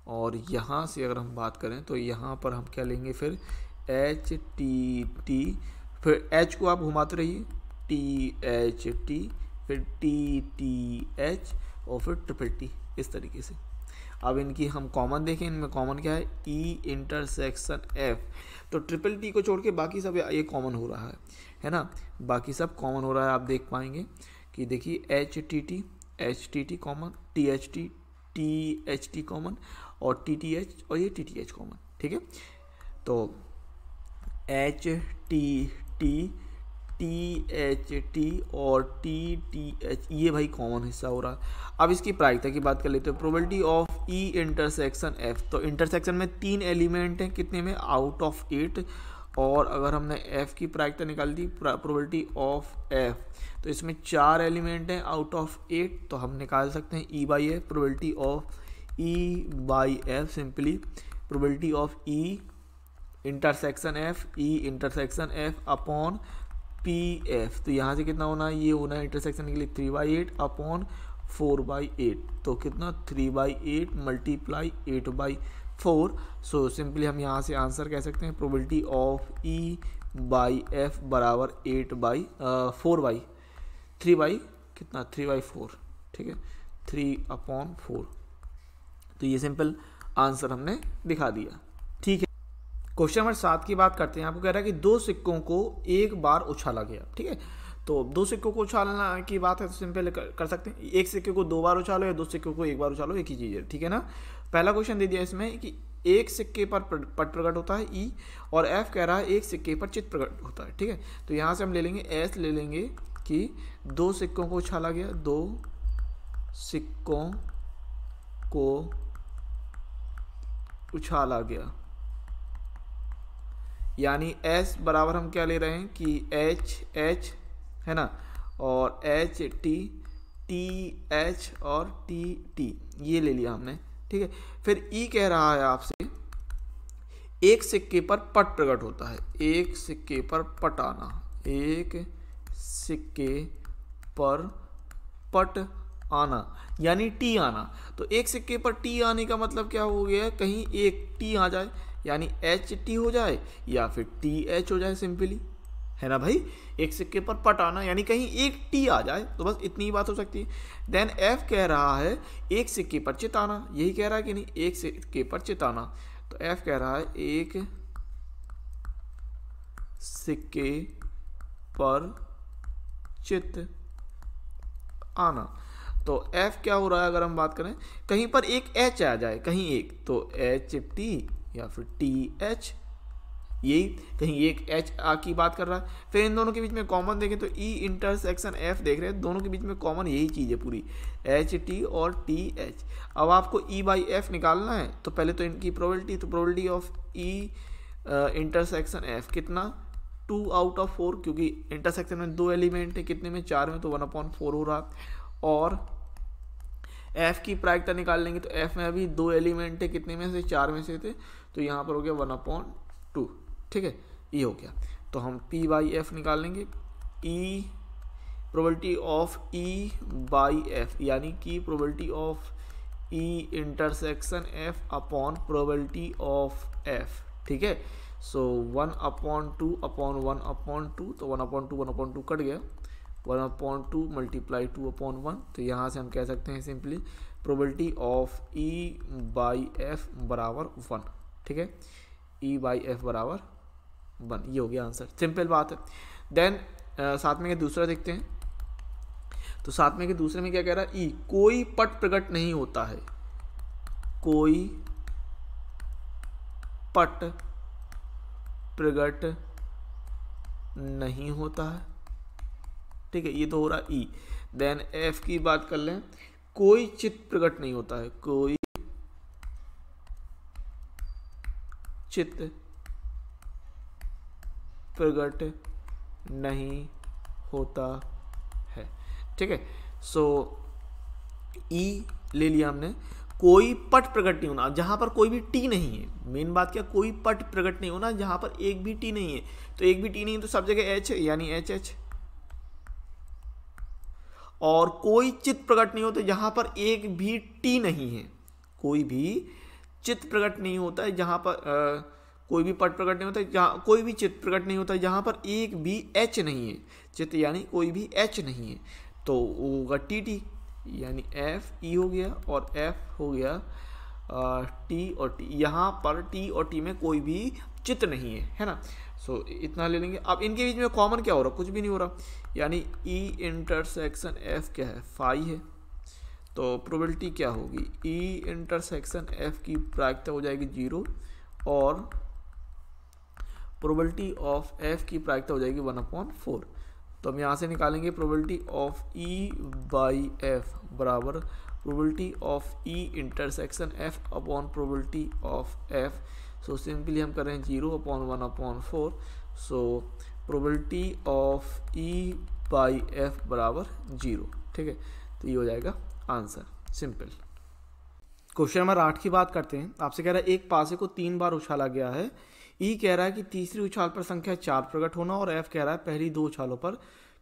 और यहाँ से अगर हम बात करें तो यहाँ पर हम क्या लेंगे फिर, एच टी टी, फिर एच को आप घुमाते रहिए, टी एच टी, फिर टी टी एच और फिर ट्रिपल टी, इस तरीके से। अब इनकी हम कॉमन देखें, इनमें कॉमन क्या है, ई इंटरसेक्शन एफ। तो ट्रिपल टी को छोड़ के बाकी सब ये कॉमन हो रहा है ना, बाकी सब कॉमन हो रहा है। आप देख पाएंगे कि देखिए H T T common, T H T common, और टी टी एच और ये टी टी एच कॉमन, ठीक है। तो H T T, T H T और टी टी एच, ये भाई कॉमन हिस्सा हो रहा है। अब इसकी प्रायिकता की बात कर लेते हैं, probability of E intersection F. तो इंटरसेक्शन में 3 एलिमेंट हैं, कितने में, आउट ऑफ 8। और अगर हमने एफ की प्रायिकता निकाल दी, प्रोबेबिलिटी ऑफ एफ, तो इसमें 4 एलिमेंट हैं आउट ऑफ 8, तो हम निकाल सकते हैं E by F, probability of E by F, simply probability of E intersection F upon P F. तो यहाँ से कितना होना है, ये होना है इंटरसेक्शन के लिए 3/8 अपॉन 4/8, तो कितना 3/8 मल्टीप्लाई 8/4। सो सिंपली हम यहाँ से आंसर कह सकते हैं, probability of E by F बराबर 3/4, कितना 3/4, ठीक है, 3/4। तो ये सिंपल आंसर हमने दिखा दिया, ठीक है। क्वेश्चन नंबर 7 की बात करते हैं। आपको कह रहा है कि 2 सिक्कों को एक बार उछाला गया, ठीक है। तो 2 सिक्कों को उछालना की बात है तो सिंपल कर सकते हैं, एक सिक्के को 2 बार उछालो या 2 सिक्कों को एक बार उछालो, एक ही चीज़ है, ठीक है ना। पहला क्वेश्चन दे दिया इसमें कि एक सिक्के पर पट प्रकट होता है ई, और एफ कह रहा है एक सिक्के पर चित्त प्रकट होता है, ठीक है। तो यहाँ से हम ले लेंगे एस, ले लेंगे कि 2 सिक्कों को उछाला गया, 2 सिक्कों को उछाला गया, यानी एस बराबर हम क्या ले रहे हैं कि एच है ना, और एच टी, टी एच और टी टी, ये ले लिया हमने, ठीक है। फिर ई कह रहा है आपसे एक सिक्के पर पट प्रकट होता है, एक सिक्के पर पट आना, एक सिक्के पर पट आना यानी टी आना। तो एक सिक्के पर टी आने का मतलब क्या हो गया, कहीं एक टी आ जाए यानी एच टी हो जाए या फिर टी एच हो जाए, सिंपली, है ना भाई। एक सिक्के पर पट आना यानी कहीं एक टी आ जाए, तो बस इतनी ही बात हो सकती है। देन एफ कह रहा है एक सिक्के पर चित आना, यही कह रहा है कि नहीं, एक सिक्के पर चित आना। तो एफ कह रहा है एक सिक्के पर चित आना। तो एफ क्या हो रहा है, अगर हम बात करें कहीं पर एक एच आ जाए, कहीं एक, तो एच टी या फिर टी एच, यही कहीं एक एच की बात कर रहा है। फिर इन दोनों के बीच में कॉमन देखें तो ई इंटरसेक्शन एफ देख रहे हैं, दोनों के बीच में कॉमन यही चीज़ है पूरी, एच टी और टी एच। अब आपको ई बाई एफ निकालना है तो पहले तो इनकी प्रोबेबिलिटी, तो probability of E intersection F कितना 2 आउट ऑफ 4, क्योंकि इंटरसेक्शन में 2 एलिमेंट है, कितने में 4 में, तो 1/4 हो रहा। और एफ की प्रायिकता निकाल लेंगे तो एफ में अभी 2 एलिमेंट है, कितने में से 4 में से थे, तो यहाँ पर हो गया 1/2। ठीक है, ये हो गया। तो हम P बाई एफ निकाल लेंगे, E probability of E by F यानी कि probability of E intersection F upon probability of F. ठीक है, सो 1/2 अपॉन 1/2, तो 1/2 कट गया, 1/2 मल्टीप्लाई 2/1, तो यहाँ से हम कह सकते हैं simply probability of E by F बराबर 1। ठीक है, ई बाई एफ बराबर 1, ये हो गया आंसर, सिंपल बात है। देन साथ में के दूसरा देखते हैं, तो साथ में के दूसरे में क्या कह रहा है, ई कोई पट प्रकट नहीं होता है, कोई पट प्रकट नहीं होता है। ठीक है, ये तो हो रहा ई। देन एफ की बात कर लें, कोई चित्त प्रकट नहीं होता है, कोई चित्त प्रकट नहीं होता है। ठीक है, सो ई ले लिया हमने, कोई पट प्रकट नहीं होना, जहां पर कोई भी टी नहीं है, मेन बात क्या, कोई पट प्रकट नहीं होना जहां पर एक भी टी नहीं है, तो एक भी टी नहीं है तो सब जगह एच है, यानी एच एच। और कोई चित्त प्रकट नहीं होता जहां पर एक भी टी नहीं है, कोई भी चित्त प्रकट नहीं होता है जहां पर कोई भी पट प्रकट नहीं होता है जहां, कोई भी चित्त प्रकट नहीं होता है जहां पर एक भी एच नहीं है, चित्त यानी कोई भी एच नहीं है, तो होगा टी टी, यानी एफ ई हो गया और एफ हो गया टी और टी। यहाँ पर टी और टी में कोई भी चित्त नहीं है ना। सो इतना ले लेंगे। अब इनके बीच में कॉमन क्या हो रहा, कुछ भी नहीं हो रहा, यानी ई इंटरसेक्शन एफ क्या है, फाई है, तो प्रोबेबिलिटी क्या होगी, ई इंटरसेक्शन एफ की प्रायिकता हो जाएगी 0 और प्रोबेबिलिटी ऑफ एफ की प्रायिकता हो जाएगी 1/4। तो हम यहाँ से निकालेंगे probability of E by F बराबर probability of E intersection F upon probability of F. So simply हम कर रहे हैं 0/1/4, so probability of E by F बराबर 0। ठीक है, तो ये हो जाएगा आंसर, सिंपल। क्वेश्चन नंबर 8 की बात करते हैं। आपसे कह रहा है एक पासे को 3 बार उछाला गया है, ई कह रहा है कि तीसरी उछाल पर संख्या 4 प्रकट होना, और एफ कह रहा है पहली 2 उछालों पर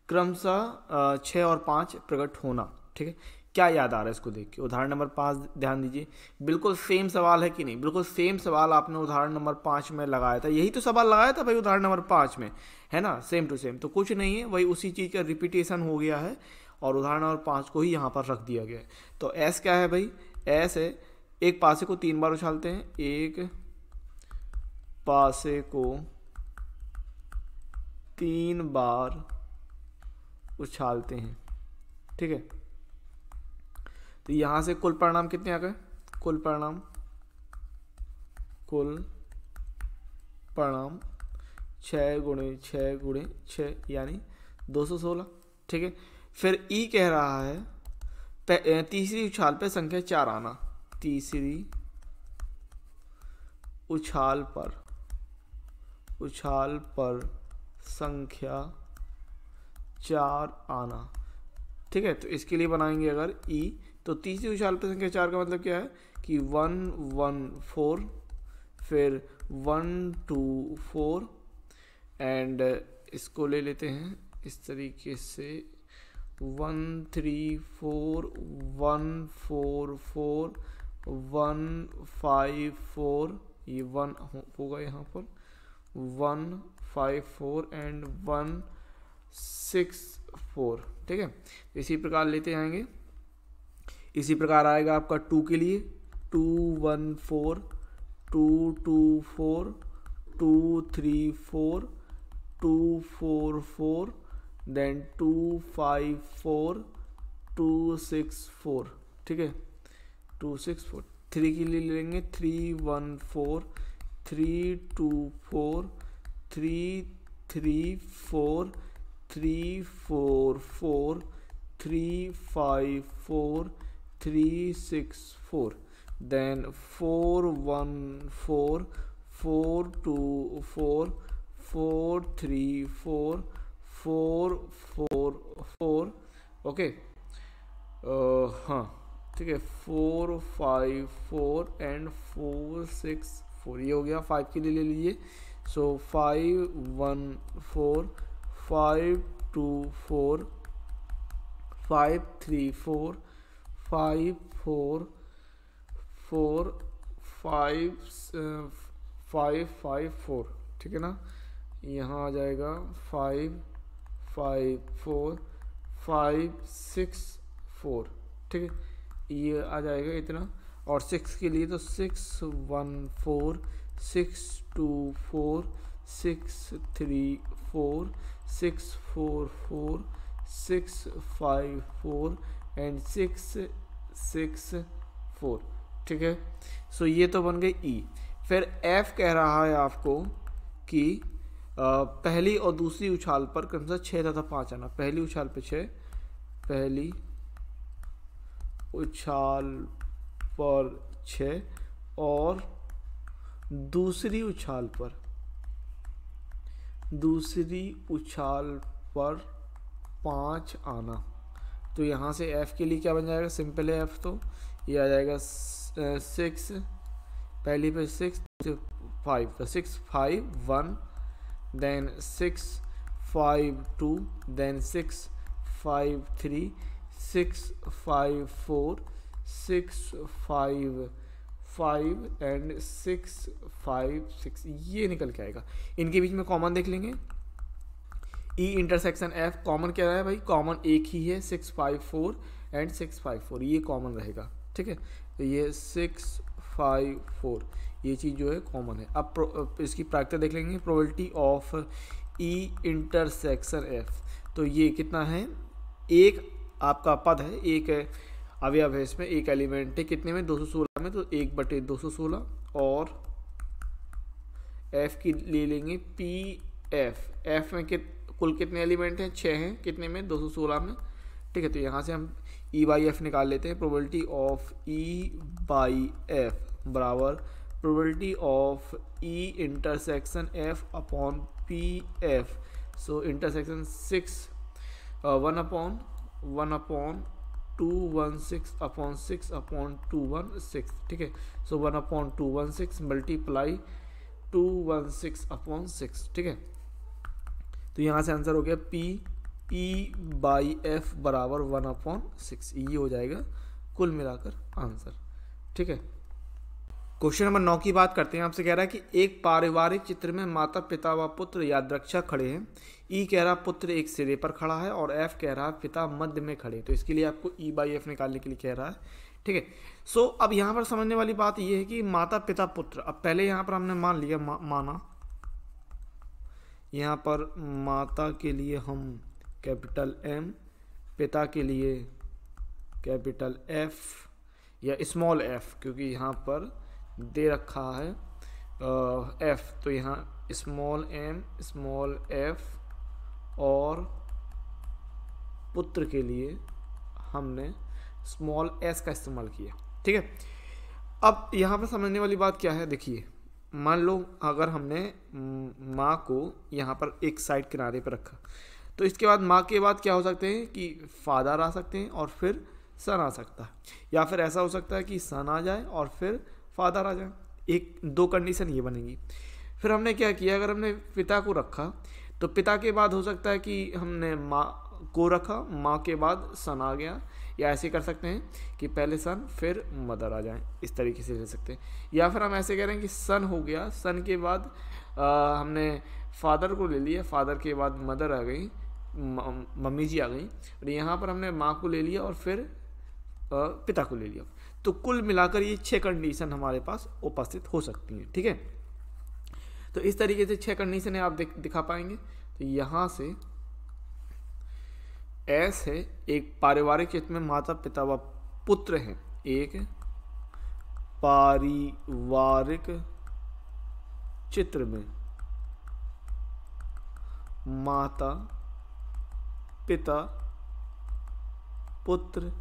क्रमशः 6 और 5 प्रकट होना। ठीक है, क्या याद आ रहा है इसको देख के। उदाहरण नंबर 5 ध्यान दीजिए, बिल्कुल सेम सवाल है कि नहीं, बिल्कुल सेम सवाल आपने उदाहरण नंबर 5 में लगाया था, यही तो सवाल लगाया था भाई उदाहरण नंबर 5 में, है ना, सेम टू सेम, तो कुछ नहीं है, वही उसी चीज़ का रिपीटेशन हो गया है और उदाहरण नंबर 5 को ही यहाँ पर रख दिया गया है। तो एस क्या है भाई, एस है एक पासे को 3 बार उछालते हैं, एक पासे को 3 बार उछालते हैं। ठीक है, तो यहां से कुल परिणाम कितने आ गए, कुल परिणाम 6 × 6 × 6 यानी 216। ठीक है, फिर ई कह रहा है तीसरी उछाल पे संख्या 4 आना, तीसरी उछाल पर संख्या 4 आना। ठीक है, तो इसके लिए बनाएंगे अगर ई, तो तीसरी उछाल पर संख्या 4 का मतलब क्या है कि 1 1 4, फिर 1 2 4 एंड इसको ले लेते हैं इस तरीके से 1 3 4 1 4 4 1 5 4, ये 1 होगा यहाँ पर 1 5 4 एंड 1 6 4। ठीक है, इसी प्रकार लेते आएंगे, इसी प्रकार आएगा आपका 2 के लिए 2 1 4 2 2 4 2 3 4 2 4 4 देन 2 5 4 2 6 4। ठीक है, 2 6 4, 3 के लिए लेंगे 3 1 4 3 2 4 3 3 4 3 4 4 3 5 4 3 6 4, then 4 1 4 4 2 4 4 3 4 4 4 4, ओके। हाँ ठीक है, 4 5 4 एंड 4 6 4, ये हो गया। 5 के लिए ले लीजिए, सो 5 1 4 5 2 4 5 3 4 5 4 4 5 5 5 4, ठीक है ना। यहाँ आ जाएगा 5 5 4 5 6 4, ठीक है, ये आ जाएगा इतना। और 6 के लिए तो 6 1 4 6 2 4 6 3 4 6 4 4 6 5 4 एंड 6 6 4, ठीक है। सो ये तो बन गई ई। फिर एफ कह रहा है आपको कि पहली और दूसरी उछाल पर क्रमशः 6 तथा 5 आना। पहली उछाल पे 6, पहली उछाल पर 6 और दूसरी उछाल पर 5 आना। तो यहाँ से f के लिए क्या बन जाएगा, सिंपल है f, तो ये आ जाएगा 6, पहली पे 6 5, तो 6 5 1, then 6 5 2, then 6 5 3 6 5 4 6 5 5 एंड 6 5 6, ये निकल के आएगा। इनके बीच में कॉमन देख लेंगे, ई इंटरसेक्शन एफ कॉमन क्या है भाई, कॉमन एक ही है, 6 5 4 एंड 6 5 4, ये कॉमन रहेगा, ठीक है। तो ये 6 5 4, ये चीज़ जो है कॉमन है। अब इसकी प्रायिकता देख लेंगे, probability of E intersection F. तो ये कितना है, एक आपका पद है, एक अवयव है इसमें, एक एलिमेंट है, कितने में 216 में, तो 1/216, और एफ की ले लेंगे पी एफ। एफ में कुल कितने एलिमेंट हैं, 6 हैं, कितने में 216 में, ठीक है। तो यहाँ से हम ई बाई एफ निकाल लेते हैं। Probability of E by F बराबर probability of E intersection F upon P F. So intersection 6 1 upon 216 upon 6 upon 216, ठीक है। सो 1 अपॉन 216 मल्टीप्लाई 216 अपॉन 6, ठीक है। तो यहाँ से आंसर हो गया पी ई बाई एफ बराबर 1 अपॉन 6, ये हो जाएगा कुल मिलाकर आंसर, ठीक है। क्वेश्चन नंबर 9 की बात करते हैं। आपसे कह रहा है कि एक पारिवारिक चित्र में माता पिता व पुत्र यादृच्छिक खड़े हैं। ई कह रहा पुत्र एक सिरे पर खड़ा है और एफ कह रहा पिता मध्य में खड़े। तो इसके लिए आपको ई बाई एफ निकालने के लिए कह रहा है, ठीक है। सो अब यहाँ पर समझने वाली बात ये है कि माता पिता पुत्र, अब पहले यहाँ पर हमने मान लिया माना, यहाँ पर माता के लिए हम कैपिटल एम, पिता के लिए कैपिटल एफ या स्मॉल एफ, क्योंकि यहाँ पर दे रखा है एफ, तो यहाँ स्मॉल एम स्मॉल एफ, और पुत्र के लिए हमने स्मॉल एस का इस्तेमाल किया, ठीक है। अब यहाँ पर समझने वाली बात क्या है, देखिए मान लो अगर हमने माँ को यहाँ पर एक साइड किनारे पर रखा, तो इसके बाद माँ के बाद क्या हो सकते हैं कि फादर आ सकते हैं और फिर सन आ सकता है, या फिर ऐसा हो सकता है कि सन आ जाए और फिर फादर आ जाए। एक दो कंडीशन ये बनेगी। फिर हमने क्या किया, अगर हमने पिता को रखा तो पिता के बाद हो सकता है कि हमने माँ को रखा, माँ के बाद सन आ गया, या ऐसे कर सकते हैं कि पहले सन फिर मदर आ जाए, इस तरीके से ले सकते हैं। या फिर हम ऐसे कह रहे हैं कि सन हो गया, सन के बाद हमने फादर को ले लिया, फादर के बाद मदर आ गई, मम्मी जी आ गई, और यहाँ पर हमने माँ को ले लिया और फिर पिता को ले लिया। तो कुल मिलाकर ये 6 कंडीशन हमारे पास उपस्थित हो सकती हैं, ठीक है। तो इस तरीके से 6 कंडीशन आप दिखा पाएंगे। तो यहाँ से एस है, एक पारिवारिक चित्र में माता पिता व पुत्र हैं, एक पारिवारिक चित्र में माता पिता पुत्र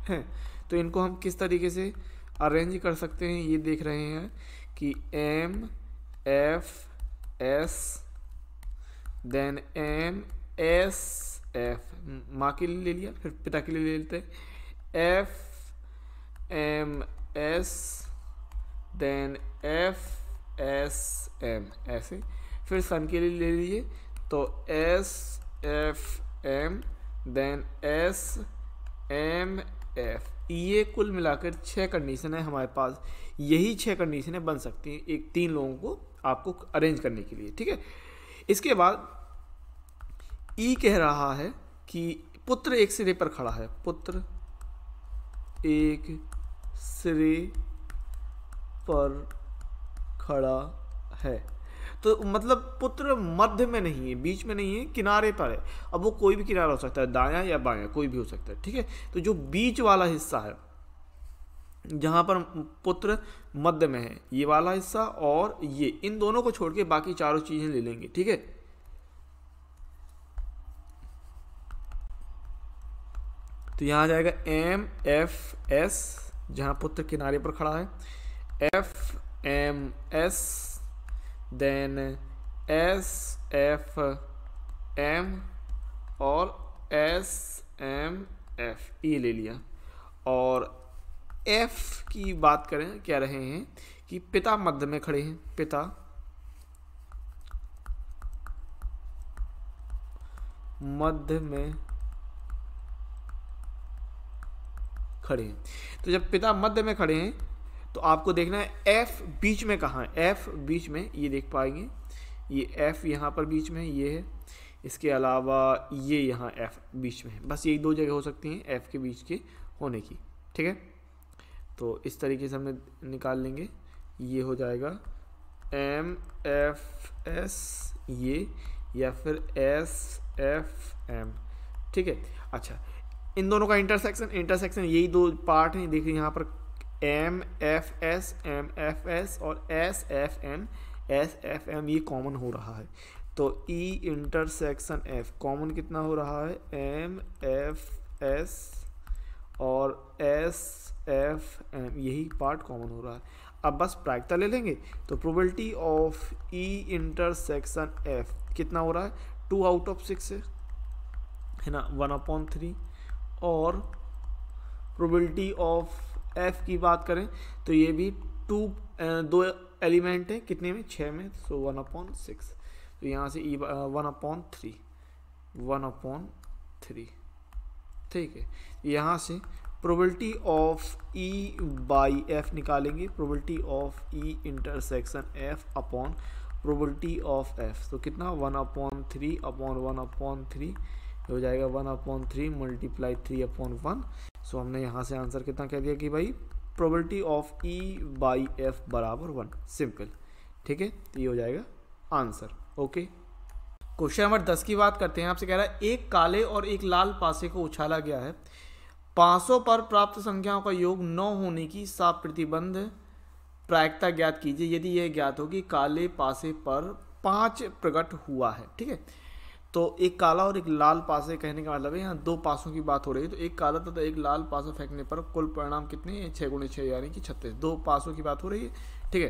हैं। तो इनको हम किस तरीके से अरेंज कर सकते हैं, ये देख रहे हैं कि M F S then M S F, माँ के लिए ले लिया, फिर पिता के लिए ले लेते हैं F M S then F S M, ऐसे। फिर सन के लिए ले लीजिए तो S F M then S M F. ये कुल मिलाकर 6 कंडीशन है हमारे पास। यही 6 कंडीशनें बन सकती हैं एक 3 लोगों को आपको अरेंज करने के लिए, ठीक है। इसके बाद ई कह रहा है कि पुत्र एक सिरे पर खड़ा है, पुत्र एक सिरे पर खड़ा है। तो मतलब पुत्र मध्य में नहीं है, बीच में नहीं है, किनारे पर है। अब वो कोई भी किनारा हो सकता है, दायां या बायां, कोई भी हो सकता है, ठीक है। तो जो बीच वाला हिस्सा है जहां पर पुत्र मध्य में है, ये वाला हिस्सा और ये, इन दोनों को छोड़ के बाकी चारों चीजें ले लेंगे, ठीक है। तो यहां आ जाएगा एम एफ एस जहां पुत्र किनारे पर खड़ा है, F M S then S F M और एस एम एफ, ये ले लिया। और एफ की बात करें, कह रहे हैं कि पिता मध्य में खड़े हैं, पिता मध्य में खड़े हैं। तो जब पिता मध्य में खड़े हैं तो आपको देखना है एफ बीच में कहाँ है। एफ बीच में, ये देख पाएंगे, ये एफ यहाँ पर बीच में ये है, इसके अलावा ये यहाँ एफ बीच में है। बस यही 2 जगह हो सकती हैं एफ के बीच के होने की, ठीक है। तो इस तरीके से हमने निकाल लेंगे, ये हो जाएगा एम एफ एस ये, या फिर एस एफ एम, ठीक है। अच्छा, इन दोनों का इंटरसेक्शन यही 2 पार्ट हैं, देखिए यहाँ पर एम एफ एस और एस एफ एम ये कॉमन हो रहा है। तो ई इंटरसेक्शन एफ कॉमन कितना हो रहा है, एम एफ एस और एस एफ एम, यही पार्ट कॉमन हो रहा है। अब बस प्रायिकता ले लेंगे तो probability of E intersection F कितना हो रहा है, 2 आउट ऑफ 6 है ना, 1/3। और प्रोबेबिलिटी ऑफ एफ की बात करें तो ये भी 2 एलिमेंट है, कितने में, 6 में, सो 1/6। तो यहाँ से 1/3, ठीक है। यहाँ से probability of E by F निकालेंगे, probability of E intersection F upon probability of F. तो कितना, 1/3 अपॉन 1/3 हो जाएगा 1/3 मल्टीप्लाई 3/1। सो हमने यहाँ से आंसर कितना कह दिया कि भाई probability of E by F बराबर 1, सिंपल, ठीक है। तो ये हो जाएगा आंसर, ओके। क्वेश्चन नंबर 10 की बात करते हैं। आपसे कह रहा है एक काले और एक लाल पासे को उछाला गया है, पासों पर प्राप्त संख्याओं का योग 9 होने की साफ प्रतिबंध प्रायिकता ज्ञात कीजिए यदि यह ज्ञात हो कि काले पासे पर 5 प्रकट हुआ है, ठीक है। तो एक काला और एक लाल पासे कहने का मतलब है यहाँ 2 पासों की बात हो रही है। तो एक काला तथा एक लाल पासा फेंकने पर कुल परिणाम कितने हैं, 6 × 6 यानी कि 36। 2 पासों की बात हो रही है, ठीक है।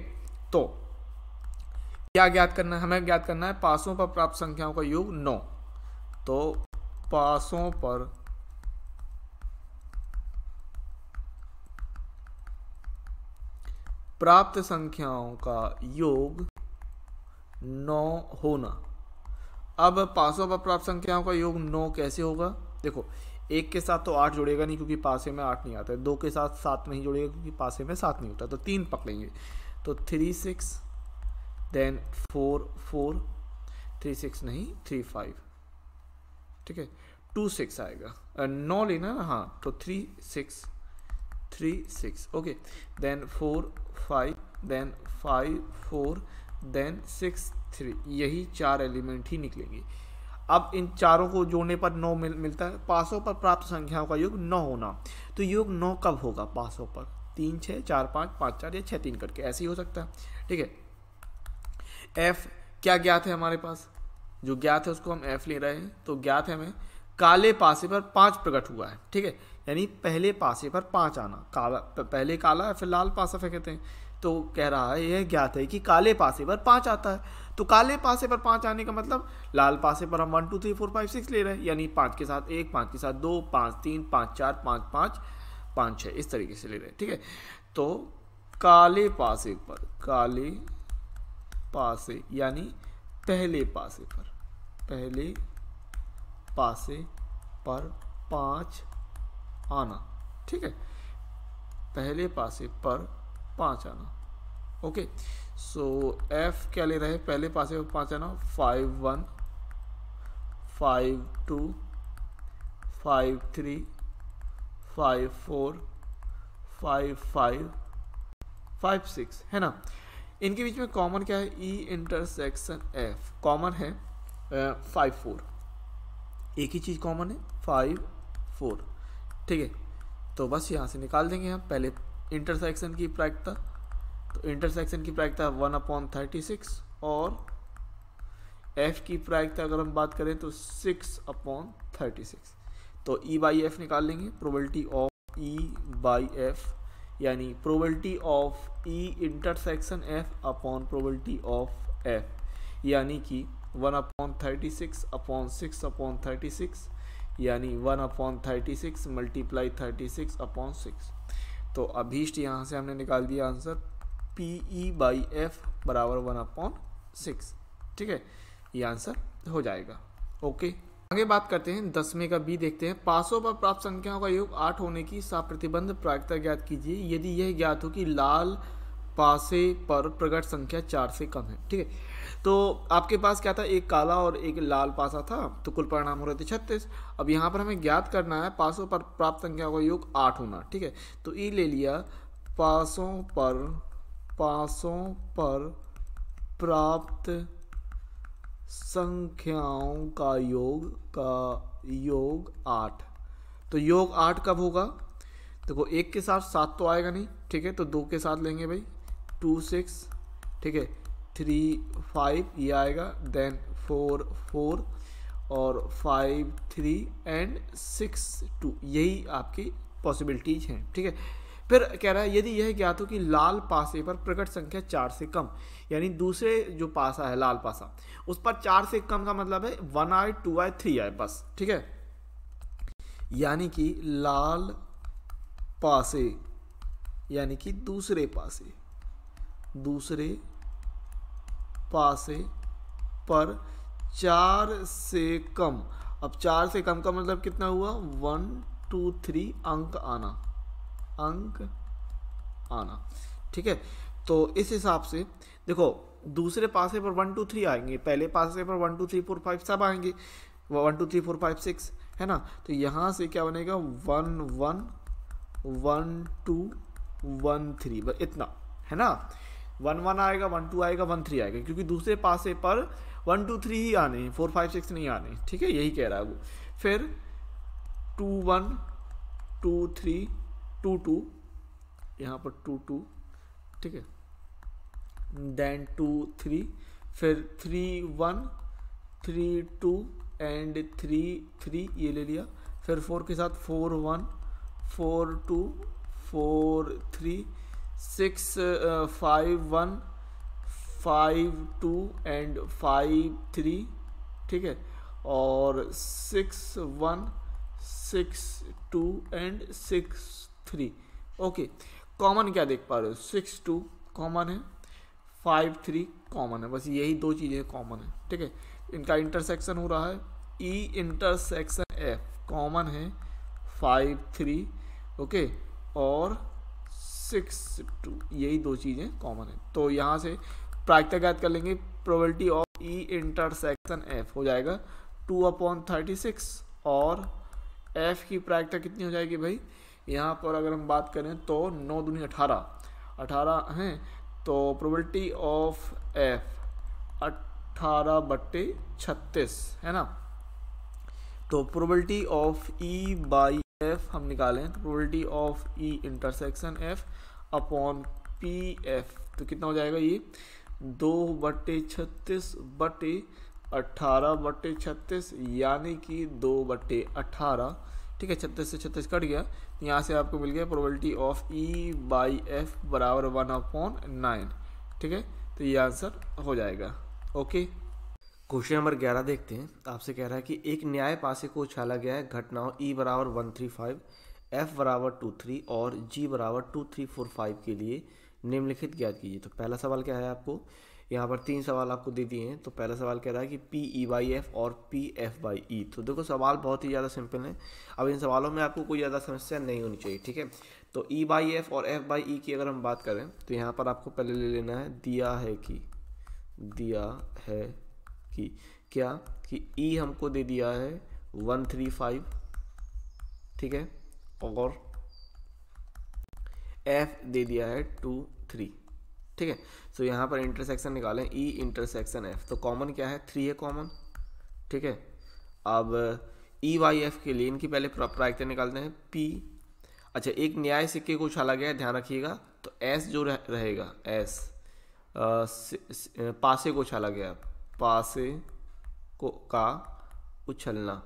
तो क्या ज्ञात करना है, हमें ज्ञात करना है पासों पर प्राप्त संख्याओं का योग 9। तो पासों पर प्राप्त संख्याओं का योग 9 होना। अब पासों पर प्राप्त संख्याओं का योग 9 कैसे होगा, देखो, एक के साथ तो 8 जुड़ेगा नहीं क्योंकि पासे में 8 नहीं आता है, 2 के साथ 7 नहीं जुड़ेगा क्योंकि पासे में 7 नहीं होता, तो 3 पकड़ेंगे। तो 3 6 देन 4 4 3 6 नहीं 3 5, ठीक है। 2 6 आएगा, 9 लेना ना, हाँ। तो 3 6 ओके, देन 4 5 देन 5 4 देन 6 3, यही 4 एलिमेंट ही निकलेंगे। अब इन चारों को जोड़ने पर 9 मिलता है। पासों पर प्राप्त संख्याओं का योग 9 होना। तो योग 9 कब होगा पासों पर, 3 6 4 5 5 4 या 6 3 करके, ऐसे ही हो सकता है, ठीक है। एफ क्या ज्ञात है हमारे पास, जो ज्ञात है उसको हम एफ ले रहे हैं। तो ज्ञात है हमें काले पासे पर 5 प्रकट हुआ है, ठीक है, यानी पहले पासे पर 5 आना, काला पहले काला है फिर लाल पासा फिर कहते हैं। तो कह रहा है यह ज्ञात है कि काले पासे पर 5 आता है। तो काले पासे पर 5 आने का मतलब लाल पासे पर हम 1 2 3 4 5 6 ले रहे हैं, यानी 5 के साथ 1, 5 के साथ 2, 5 3, 5 4, 5 5, 5 6 इस तरीके से ले रहे हैं, ठीक है। तो काले पासे यानी पहले पासे पर 5 आना, ठीक है, पहले पासे पर 5 आना। ओके, सो एफ क्या ले रहे हैं, पहले पासे पर 5 आना, 5 1 5 2 5 3 5 4 5 5 5 6 है ना। इनके बीच में कॉमन क्या है, ई इंटरसेक्शन एफ कॉमन है 5 4, एक ही चीज़ कॉमन है 5 4, ठीक है। तो बस यहाँ से निकाल देंगे हम पहले इंटरसेक्शन की प्रायिकता। तो इंटरसेक्शन की प्रायिकता 1/36 और एफ की प्रायिकता अगर हम बात करें तो 6/36। तो ई बाई एफ निकाल लेंगे, probability of E by F यानी probability of E intersection F upon probability of F, यानी कि 1/36/6/36 यानी 1/36 मल्टीप्लाई 36/6। तो अभीष्ट यहाँ से हमने निकाल दिया answer P E by F बराबर 1/6, ठीक है, ये आंसर हो जाएगा। ओके, आगे बात करते हैं 10वें का बी देखते हैं। पासों पर प्राप्त संख्याओं का योग 8 होने की साप्रतिबंध प्रायिकता ज्ञात कीजिए यदि यह ज्ञात हो कि लाल पासे पर प्रकट संख्या 4 से कम है, ठीक है। तो आपके पास क्या था, एक काला और एक लाल पासा था, तो कुल परिणाम हो रहे थे 36। अब यहाँ पर हमें ज्ञात करना है पासों पर प्राप्त संख्याओं का योग 8 होना, ठीक है। तो ई ले लिया, पासों पर प्राप्त संख्याओं का योग 8। तो योग 8 कब होगा, देखो 1 के साथ 7 तो आएगा नहीं, ठीक है, तो 2 के साथ लेंगे भाई 2 6, ठीक है, 3 5 ये आएगा, देन 4 4 और 5 3 एंड 6 2, यही आपकी पॉसिबिलिटीज हैं, ठीक है। फिर कह रहा है यदि यह ज्ञात हो कि लाल पासे पर प्रकट संख्या 4 से कम, यानी दूसरे जो पासा है लाल पासा उस पर 4 से कम का मतलब है 1 आए 2 आए 3 आए बस, ठीक है। यानी कि लाल पासे यानी कि दूसरे पासे पर 4 से कम। अब 4 से कम का मतलब कितना हुआ, 1 2 3 अंक आना, ठीक है। तो इस हिसाब से देखो दूसरे पासे पर 1 2 3 आएंगे, पहले पासे पर 1 2 3 4 5 सब आएंगे, 1 2 3 4 5 6 है ना। तो यहाँ से क्या बनेगा 1 1 1 2 1 3 बस इतना है ना। 1 1 आएगा, 1 2 आएगा, 1 3 आएगा, क्योंकि दूसरे पासे पर 1 2 3 ही आने हैं, 4 5 6 नहीं आने, ठीक है, यही कह रहा है वो। फिर 2 1 2 3 2 2 यहाँ पर 2 2, ठीक है, देन 2 3, फिर 3 1 3 2 एंड 3 3 ये ले लिया, फिर 4 के साथ 4 1 4 2 4 3 6 5 1 5 2 एंड 5 3, ठीक है, और 6 1 6 2 एंड 6 3। ओके, कॉमन क्या देख पा रहे हो, 6 2 कॉमन है, 5 3 कॉमन है, बस यही दो चीज़ें कॉमन है, ठीक है। इनका इंटरसेक्शन हो रहा है, ई इंटरसेक्शन एफ कॉमन है 5 3, ओके, और 6 2, यही दो चीज़ें कॉमन है। तो यहाँ से प्रायिकता ज्ञात कर लेंगे, probability of E intersection F हो जाएगा 2/36 और एफ की प्रायिकता कितनी हो जाएगी भाई, यहाँ पर अगर हम बात करें तो 9 दूनी 18 हैं, तो प्रोबेबिलिटी ऑफ एफ 18/36 है ना। तो probability of E by F हम निकालें, तो probability of E intersection F upon P F, तो कितना हो जाएगा ये 2/36 18/36 यानी कि 2/18। ठीक है, 36 से 36 कट गया, यहाँ से आपको मिल गया प्रोबेबिलिटी ऑफ E/F बराबर 1/9। ठीक है, तो ये आंसर हो जाएगा। ओके, क्वेश्चन नंबर 11 देखते हैं। आपसे कह रहा है कि एक न्याय पासे को उछाला गया है घटनाओं E बराबर 135, F बराबर 23 और G बराबर 2345 के लिए निम्नलिखित ज्ञात कीजिए। तो पहला सवाल क्या है, आपको यहाँ पर 3 सवाल आपको दे दिए हैं। तो पहला सवाल कह रहा है कि PE/F और PF/E। तो देखो सवाल बहुत ही ज़्यादा सिंपल है। अब इन सवालों में आपको कोई ज़्यादा समस्या नहीं होनी चाहिए। ठीक है, तो E/F और F/E की अगर हम बात करें तो यहाँ पर आपको पहले ले लेना है दिया है कि क्या कि E हमको दे दिया है 135। ठीक है, और F दे दिया है 23। ठीक है, तो यहाँ पर इंटरसेक्शन निकालें E इंटरसेक्शन F। तो कॉमन क्या है, 3 है कॉमन। ठीक है, अब E/F के लिए इनकी पहले प्रायिकता निकालते हैं P। अच्छा, एक न्याय सिक्के को उछाला गया है, ध्यान रखिएगा। तो S जो रहेगा S पासे को उछाला गया, पासे को का उछलना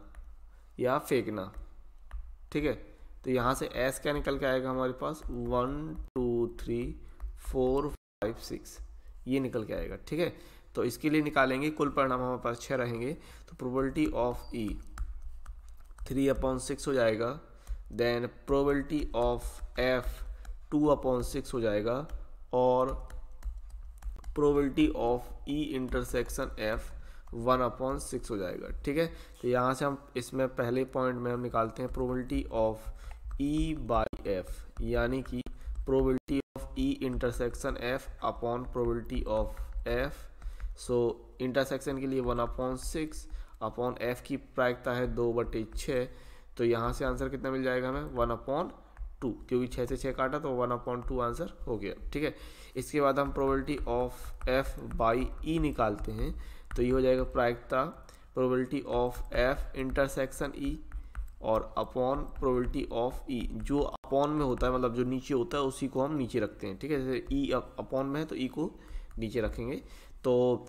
या फेंकना। ठीक है, तो यहाँ से S क्या निकल के आएगा हमारे पास 1 2 3 4 5 6 ये निकल के आएगा। ठीक है, तो इसके लिए निकालेंगे, कुल परिणाम हमारे पास 6 रहेंगे। तो प्रोबेबिलिटी ऑफ E 3/6 हो जाएगा। देन प्रोबेबिलिटी ऑफ F 2/6 हो जाएगा। और probability of E intersection F 1/6 हो जाएगा। ठीक है, तो यहाँ से हम इसमें पहले पॉइंट में हम निकालते हैं प्रोबेबिलिटी ऑफ E/F, यानी कि probability of E intersection F upon probability of F। So intersection के लिए 1/6 अपॉन F की प्रायिकता है 2/6। तो यहाँ से आंसर कितना मिल जाएगा हमें 1/2, क्योंकि 6 से 6 काटा तो 1/2 आंसर हो गया। ठीक है, इसके बाद हम प्रोबेबिलिटी ऑफ F/E निकालते हैं। तो ये हो जाएगा प्रायिकता probability of F intersection E और अपॉन प्रोबेबिलिटी ऑफ E। जो अपॉन में होता है, मतलब जो नीचे होता है, उसी को हम नीचे रखते हैं। ठीक है, जैसे E अपॉन में है तो E को नीचे रखेंगे। तो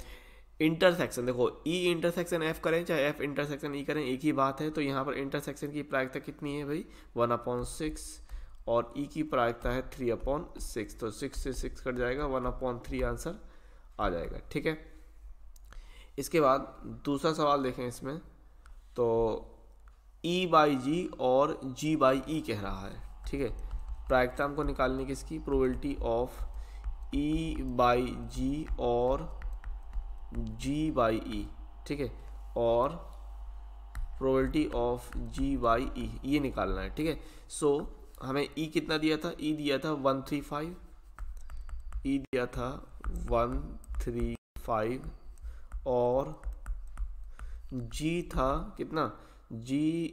इंटरसेक्शन देखो, E इंटरसेक्शन F करें चाहे F इंटरसेक्शन E करें, एक ही बात है। तो यहाँ पर इंटरसेक्शन की प्रायिकता कितनी है भाई 1/6 और E की प्रायिकता है 3/6। तो 6 से 6 कट जाएगा, 1/3 आंसर आ जाएगा। ठीक है, इसके बाद दूसरा सवाल देखें इसमें। तो E/G और G/E कह रहा है। ठीक है, प्रायिकता हमको निकालनी किसकी, प्रोबेबिलिटी ऑफ E/G और G/E। ठीक है, और प्रोबेबिलिटी ऑफ G/E ये निकालना है। ठीक है, सो हमें E कितना दिया था, E दिया था 135, E दिया था 135 और G था कितना, G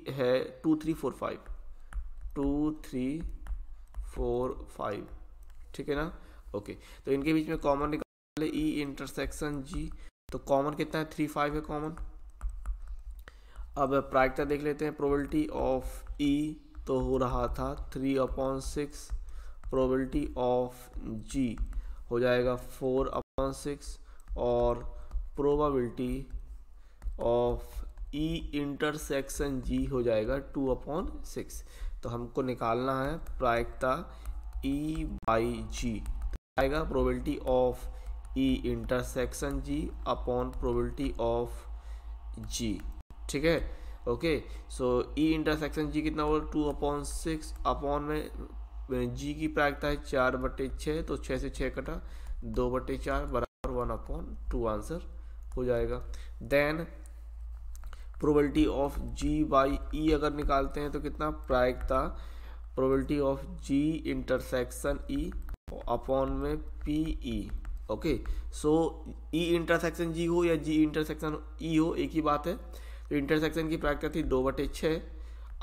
है 2345। ठीक है ना। ओके, तो इनके बीच में कॉमन निकाले E इंटरसेक्शन G। तो कॉमन कितना है 35 है कॉमन। अब प्रायिकता देख लेते हैं, प्रोबेबिलिटी ऑफ E तो हो रहा था 3/6, प्रोबेबिलिटी ऑफ G हो जाएगा 4/6 और probability of E intersection G हो जाएगा 2/6। तो हमको निकालना है प्रायिकता E/G। आएगा probability of E intersection G upon probability of G। ठीक है, ओके। सो E इंटरसेक्शन G कितना होगा 2/6 अपॉन में G की प्रायिकता है 4/6। तो 6 से 6 कटा, 2/4 बराबर 1/2 आंसर हो जाएगा। देन प्रोबेबिलिटी ऑफ G/E अगर निकालते हैं तो कितना, प्रायिकता probability of G intersection E upon में PE। ओके, सो E इंटरसेक्शन G हो या G इंटरसेक्शन E हो, एक ही बात है। तो इंटरसेक्शन की प्रायिकता थी 2/6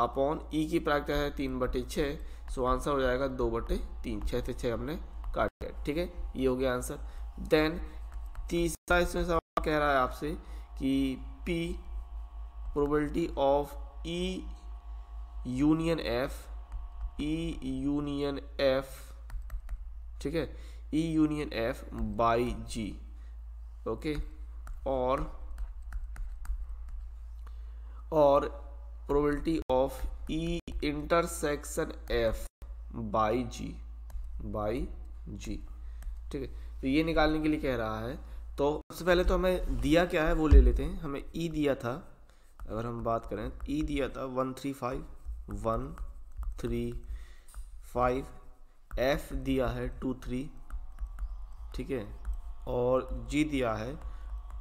अपॉन E की प्रायिकता है 3/6। सो आंसर हो जाएगा 2/3। 6 से 6 हमने काट दिया। ठीक है, ये हो गया आंसर। देन तीसरा इसमें सवाल कह रहा है आपसे कि P probability of E union F, ठीक है, E union F by G। Okay, और और probability of E intersection F by G. ठीक है, तो ये निकालने के लिए कह रहा है। तो सबसे पहले तो हमें दिया क्या है वो ले लेते हैं। हमें ई दिया था, अगर हम बात करें ई दिया था 135 एफ दिया है 23, ठीक है, और जी दिया है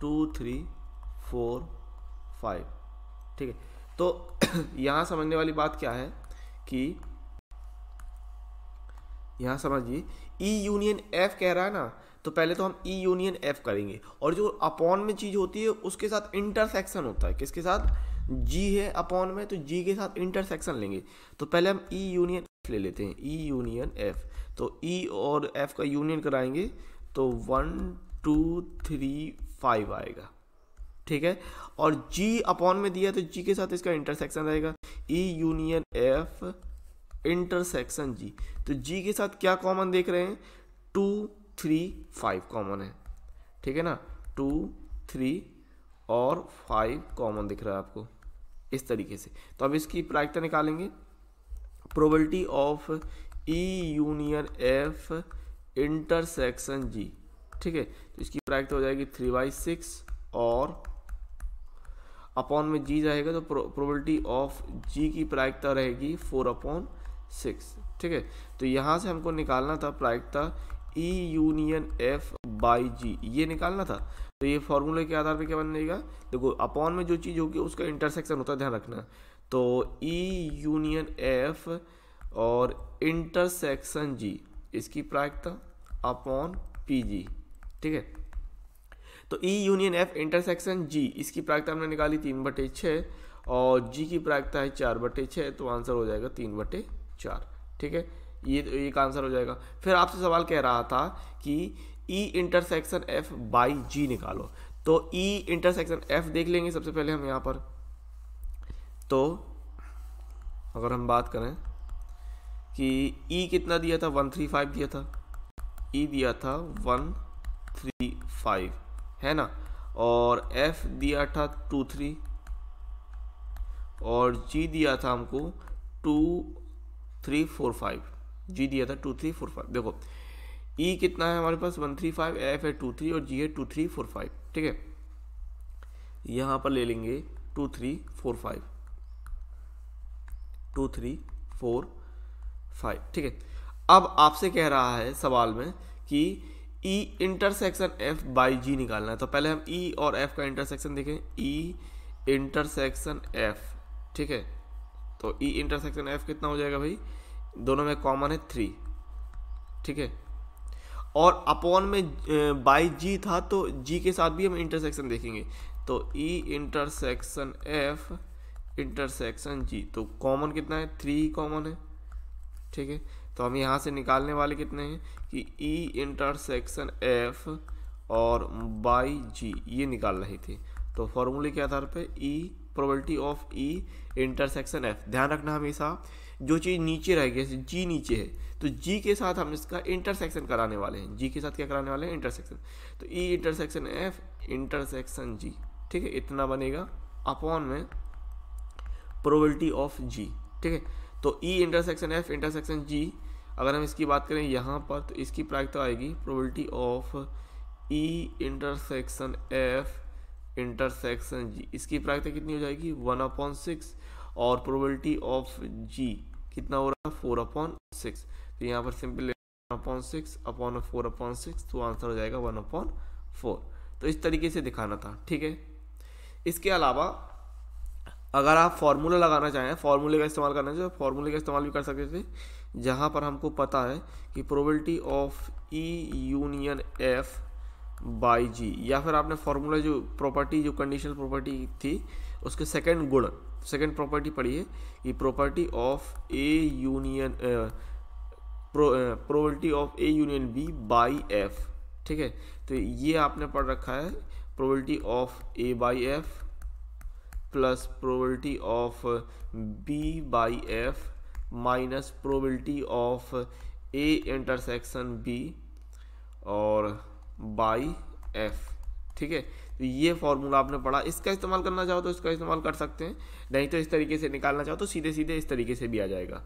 2345, ठीक है। तो यहाँ समझने वाली बात क्या है कि यहाँ समझिए ई यूनियन एफ कह रहा है ना, तो पहले तो हम ई यूनियन एफ करेंगे, और जो अपॉन में चीज़ होती है उसके साथ इंटरसेक्शन होता है। किसके साथ? जी है अपॉन में, तो जी के साथ इंटरसेक्शन लेंगे। तो पहले हम ई यूनियन एफ ले लेते हैं, ई यूनियन एफ। तो ई और एफ का यूनियन कराएंगे तो 1 2 3 5 आएगा, ठीक है। और जी अपॉन में दिया तो जी के साथ इसका इंटरसेक्शन रहेगा, ई यूनियन एफ इंटरसेक्शन जी। तो जी के साथ क्या कॉमन देख रहे हैं? 2 3 5 कॉमन है, ठीक है ना। 2 3 और 5 कॉमन दिख रहा है आपको इस तरीके से। तो अब इसकी प्रायिकता निकालेंगे, probability of E union F intersection G, ठीक है। तो इसकी प्रायिकता हो जाएगी 3/6 और अपॉन में जी रहेगा, तो प्रोबेबिलिटी ऑफ जी की प्रायिकता रहेगी 4/6, ठीक है। तो यहाँ से हमको निकालना था प्रायिकता ई यूनियन एफ बाई जी, ये निकालना था। तो ये फॉर्मूले के आधार पे क्या बनेगा? देखो अपॉन में जो चीज़ होगी उसका इंटरसेक्शन होता है, ध्यान रखना। तो ई यूनियन एफ और इंटरसेक्शन जी, इसकी प्रायिकता अपॉन पी जी, ठीक है। तो ई यूनियन एफ इंटरसेक्शन जी, इसकी प्रायिकता हमने निकाली 3/6 और जी की प्रायिकता है 4/6, तो आंसर हो जाएगा 3/4, ठीक है। ये एक आंसर हो जाएगा। फिर आपसे सवाल कह रहा था कि ई इंटरसेक्शन एफ बाई जी निकालो। तो ई इंटरसेक्शन एफ देख लेंगे सबसे पहले हम यहाँ पर। तो अगर हम बात करें कि ई कितना दिया था, 135 दिया था, ई दिया था 135 है ना, और एफ दिया था 23 और जी दिया था हमको 2345, जी दिया था 2345। देखो ई कितना है हमारे पास 135, एफ है 23 और जी है 2345, ठीक है। यहाँ पर ले लेंगे 2345, ठीक है। अब आपसे कह रहा है सवाल में कि ई इंटरसेक्शन एफ बाई जी निकालना है। तो पहले हम ई और एफ का इंटरसेक्शन देखें, ई इंटरसेक्शन एफ, ठीक है। तो ई इंटरसेक्शन एफ कितना हो जाएगा भाई? दोनों में कॉमन है 3, ठीक है। और अपॉन में बाई जी था, तो जी के साथ भी हम इंटरसेक्शन देखेंगे। तो ई इंटरसेक्शन एफ इंटरसेक्शन जी, तो कॉमन कितना है? 3 कॉमन है, ठीक है। तो हम यहाँ से निकालने वाले कितने हैं कि ई इंटरसेक्शन एफ और बाई जी, ये निकाल रहे थे। तो फॉर्मूले के आधार पे E probability of E intersection F, ध्यान रखना हमेशा जो चीज़ नीचे रहेगी, जैसे जी नीचे है तो जी के साथ हम इसका इंटरसेक्शन कराने वाले हैं। जी के साथ क्या कराने वाले हैं? इंटरसेक्शन। तो ई इंटरसेक्शन एफ इंटरसेक्शन जी, ठीक है, इतना बनेगा अपॉन में प्रोबेबिलिटी ऑफ जी, ठीक है। तो ई इंटरसेक्शन एफ इंटरसेक्शन जी, अगर हम इसकी बात करें यहाँ पर, तो इसकी प्रायिकता आएगी probability of E intersection F intersection G, इसकी प्रायिकता कितनी हो जाएगी? 1/6 और प्रोबेबिलिटी ऑफ जी कितना हो रहा है? 4/6। तो यहाँ पर सिंपल 1/6 अपॉन 4/6, तो आंसर हो जाएगा 1/4। तो इस तरीके से दिखाना था, ठीक है। इसके अलावा अगर आप फॉर्मूला लगाना चाहें, फॉर्मूले का इस्तेमाल करना चाहिए, फॉर्मूले का इस्तेमाल भी कर सकते थे, जहाँ पर हमको पता है कि probability of E union F by G, या फिर आपने फॉर्मूला जो प्रॉपर्टी, जो कंडीशनल प्रॉपर्टी थी उसके सेकंड गुण, सेकंड प्रॉपर्टी पढ़ी है कि property of A union probability of A union B by F, ठीक है। तो ये आपने पढ़ रखा है, probability of A by F plus probability of B by F minus probability of A intersection B और बाई एफ, ठीक है। तो ये फॉर्मूला आपने पढ़ा, इसका इस्तेमाल करना चाहो तो इसका इस्तेमाल कर सकते हैं, नहीं तो इस तरीके से निकालना चाहो तो सीधे सीधे इस तरीके से भी आ जाएगा।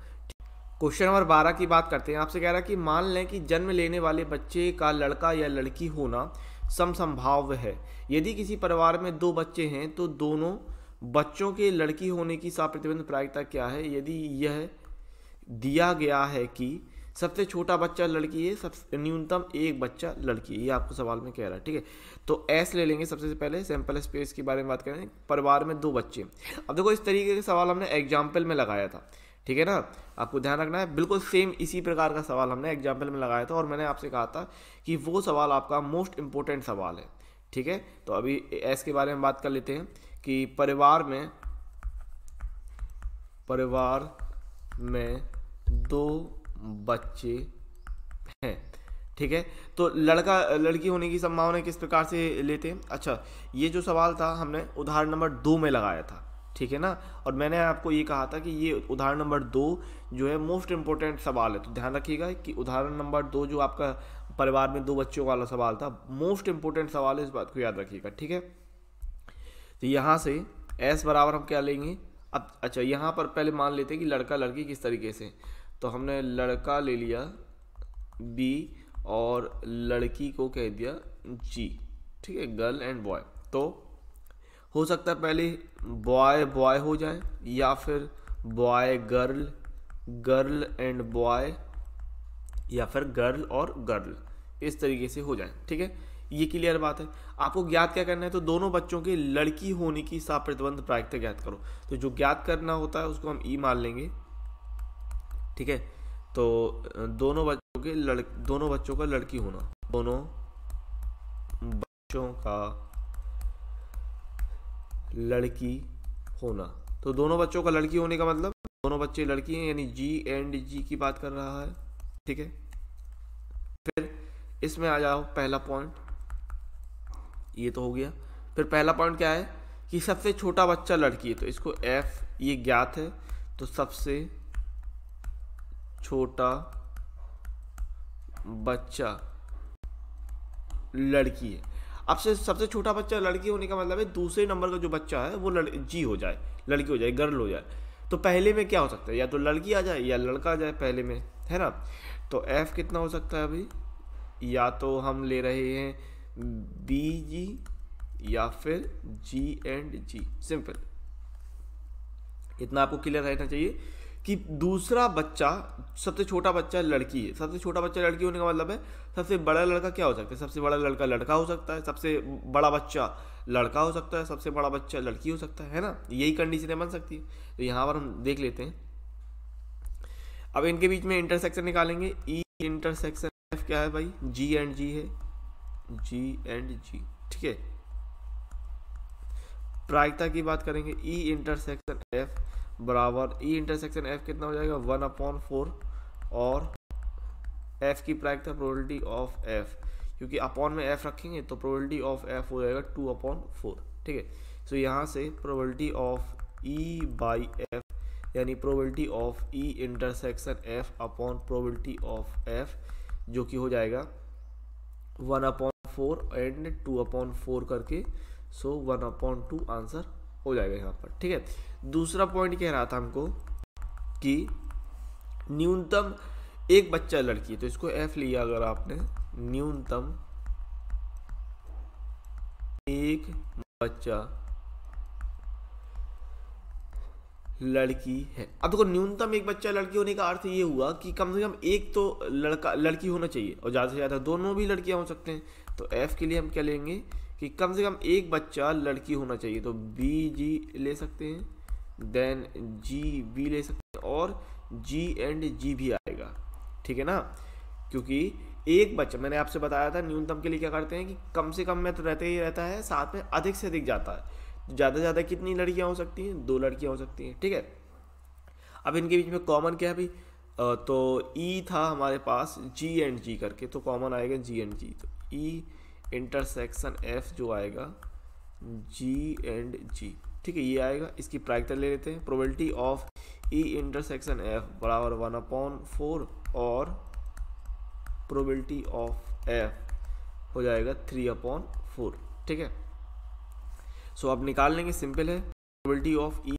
क्वेश्चन नंबर 12 की बात करते हैं। आपसे कह रहा है कि मान लें कि जन्म लेने वाले बच्चे का लड़का या लड़की होना समसंभाव्य है। यदि किसी परिवार में 2 बच्चे हैं तो दोनों बच्चों के लड़की होने की साप्रतिबंध प्रायिकता क्या है? यदि यह दिया गया है कि सबसे छोटा बच्चा लड़की है, सबसे न्यूनतम एक बच्चा लड़की है, ये आपको सवाल में कह रहा है। ठीक है, तो एस ले लेंगे सबसे पहले, सैंपल स्पेस के बारे में बात करें। परिवार में 2 बच्चे, अब देखो इस तरीके के सवाल हमने एग्जाम्पल में लगाया था, ठीक है ना, आपको ध्यान रखना है। बिल्कुल सेम इसी प्रकार का सवाल हमने एग्जाम्पल में लगाया था और मैंने आपसे कहा था कि वो सवाल आपका मोस्ट इंपॉर्टेंट सवाल है। ठीक है, तो अभी एस के बारे में बात कर लेते हैं कि परिवार में 2 बच्चे हैं। ठीक है, तो लड़का लड़की होने की संभावना किस प्रकार से लेते हैं? अच्छा, ये जो सवाल था हमने उदाहरण नंबर 2 में लगाया था, ठीक है ना, और मैंने आपको ये कहा था कि ये उदाहरण नंबर 2 जो है मोस्ट इंपॉर्टेंट सवाल है। तो ध्यान रखिएगा कि उदाहरण नंबर 2 जो आपका परिवार में 2 बच्चों वाला सवाल था, मोस्ट इंपॉर्टेंट सवाल है, इस बात को याद रखिएगा। ठीक है, तो यहाँ से एस बराबर हम क्या लेंगे अब? अच्छा, यहाँ पर पहले मान लेते हैं कि लड़का लड़की किस तरीके से, तो हमने लड़का ले लिया बी और लड़की को कह दिया जी। ठीक है, गर्ल एंड बॉय। तो हो सकता है पहले बॉय बॉय हो जाए या फिर boy girl, girl and boy, या फिर गर्ल और गर्ल, इस तरीके से हो जाए। ठीक है, ये क्लियर बात है। आपको ज्ञात क्या करना है? तो दोनों बच्चों के लड़की होने की साप्रतिबंध प्रायिकता ज्ञात करो। तो जो ज्ञात करना होता है उसको हम ई मान लेंगे। ठीक है, तो दोनों बच्चों का लड़की होना, दोनों बच्चों का लड़की होना, तो दोनों बच्चों का लड़की होने का मतलब दोनों बच्चे लड़की हैं, यानी जी एंड जी की बात कर रहा है। ठीक है, फिर इसमें आ जाओ पहला पॉइंट, ये तो हो गया। फिर पहला पॉइंट क्या है कि सबसे छोटा बच्चा लड़की है, तो इसको एफ, ये ज्ञात है, तो सबसे छोटा बच्चा लड़की है। अब से सबसे छोटा बच्चा लड़की होने का मतलब है दूसरे नंबर का जो बच्चा है वो जी हो जाए, लड़की हो जाए, गर्ल हो जाए। तो पहले में क्या हो सकता है? या तो लड़की आ जाए या लड़का आ जाए पहले में, है ना। तो एफ कितना हो सकता है अभी? या तो हम ले रहे हैं बी जी या फिर जी एंड जी, सिंपल। इतना आपको क्लियर रहना चाहिए कि दूसरा बच्चा, सबसे छोटा बच्चा लड़की है। सबसे छोटा बच्चा लड़की होने का मतलब है सबसे बड़ा लड़का क्या हो सकता है? सबसे बड़ा लड़का लड़का हो सकता है, सबसे बड़ा बच्चा लड़का हो सकता है, सबसे बड़ा बच्चा लड़की हो सकता है ना। यही कंडीशनें बन सकती है। तो यहाँ पर हम देख लेते हैं। अब इनके बीच में इंटरसेक्शन निकालेंगे। ई इंटरसेक्शन एफ क्या है भाई? जी एंड जी है, जी एंड जी। ठीक है, प्रायिकता की बात करेंगे। ई इंटरसेक्शन एफ बराबर, ई इंटरसेक्शन एफ कितना हो जाएगा? 1/4, और एफ की प्रायिकता प्रोबेबिलिटी ऑफ एफ, क्योंकि अपॉन में एफ रखेंगे तो प्रोबेबिलिटी ऑफ एफ हो जाएगा 2/4। ठीक है, सो यहाँ से probability of E by F, यानी probability of E intersection F upon probability of F, जो कि हो जाएगा 1/4 एंड 2/4 करके, सो 1/2 आंसर हो जाएगा यहाँ पर। ठीक है, दूसरा पॉइंट कह रहा था हमको कि न्यूनतम एक बच्चा लड़की है, तो इसको एफ लिया अगर आपने, न्यूनतम एक बच्चा लड़की है। अब देखो, न्यूनतम एक बच्चा लड़की होने का अर्थ ये हुआ कि कम से कम एक तो लड़की होना चाहिए, और ज़्यादा से ज़्यादा दोनों भी लड़कियां हो सकते हैं। तो एफ के लिए हम क्या लेंगे कि कम से कम एक बच्चा लड़की होना चाहिए। तो बी जी ले सकते हैं, देन जी बी ले सकते हैं, और जी एंड जी भी आएगा। ठीक है ना, क्योंकि एक बच्चा, मैंने आपसे बताया था न्यूनतम के लिए क्या करते हैं कि कम से कम में तो रहते ही रहता है, साथ में अधिक से अधिक जाता है। ज़्यादा से ज़्यादा कितनी लड़कियां हो सकती हैं? 2 लड़कियां हो सकती हैं। ठीक है, अब इनके बीच में कॉमन क्या है भाई? तो ई था हमारे पास जी एंड जी करके, तो कॉमन आएगा जी एंड जी। तो ई इंटरसेक्शन एफ जो आएगा जी एंड जी। ठीक है, ये आएगा। इसकी प्रायिकता ले लेते हैं। Probability of E intersection F बराबर 1/4, और प्रोबेबिलिटी ऑफ एफ हो जाएगा 3/4। ठीक है, सो अब निकाल लेंगे, सिंपल है। प्रोबेबिलिटी ऑफ ई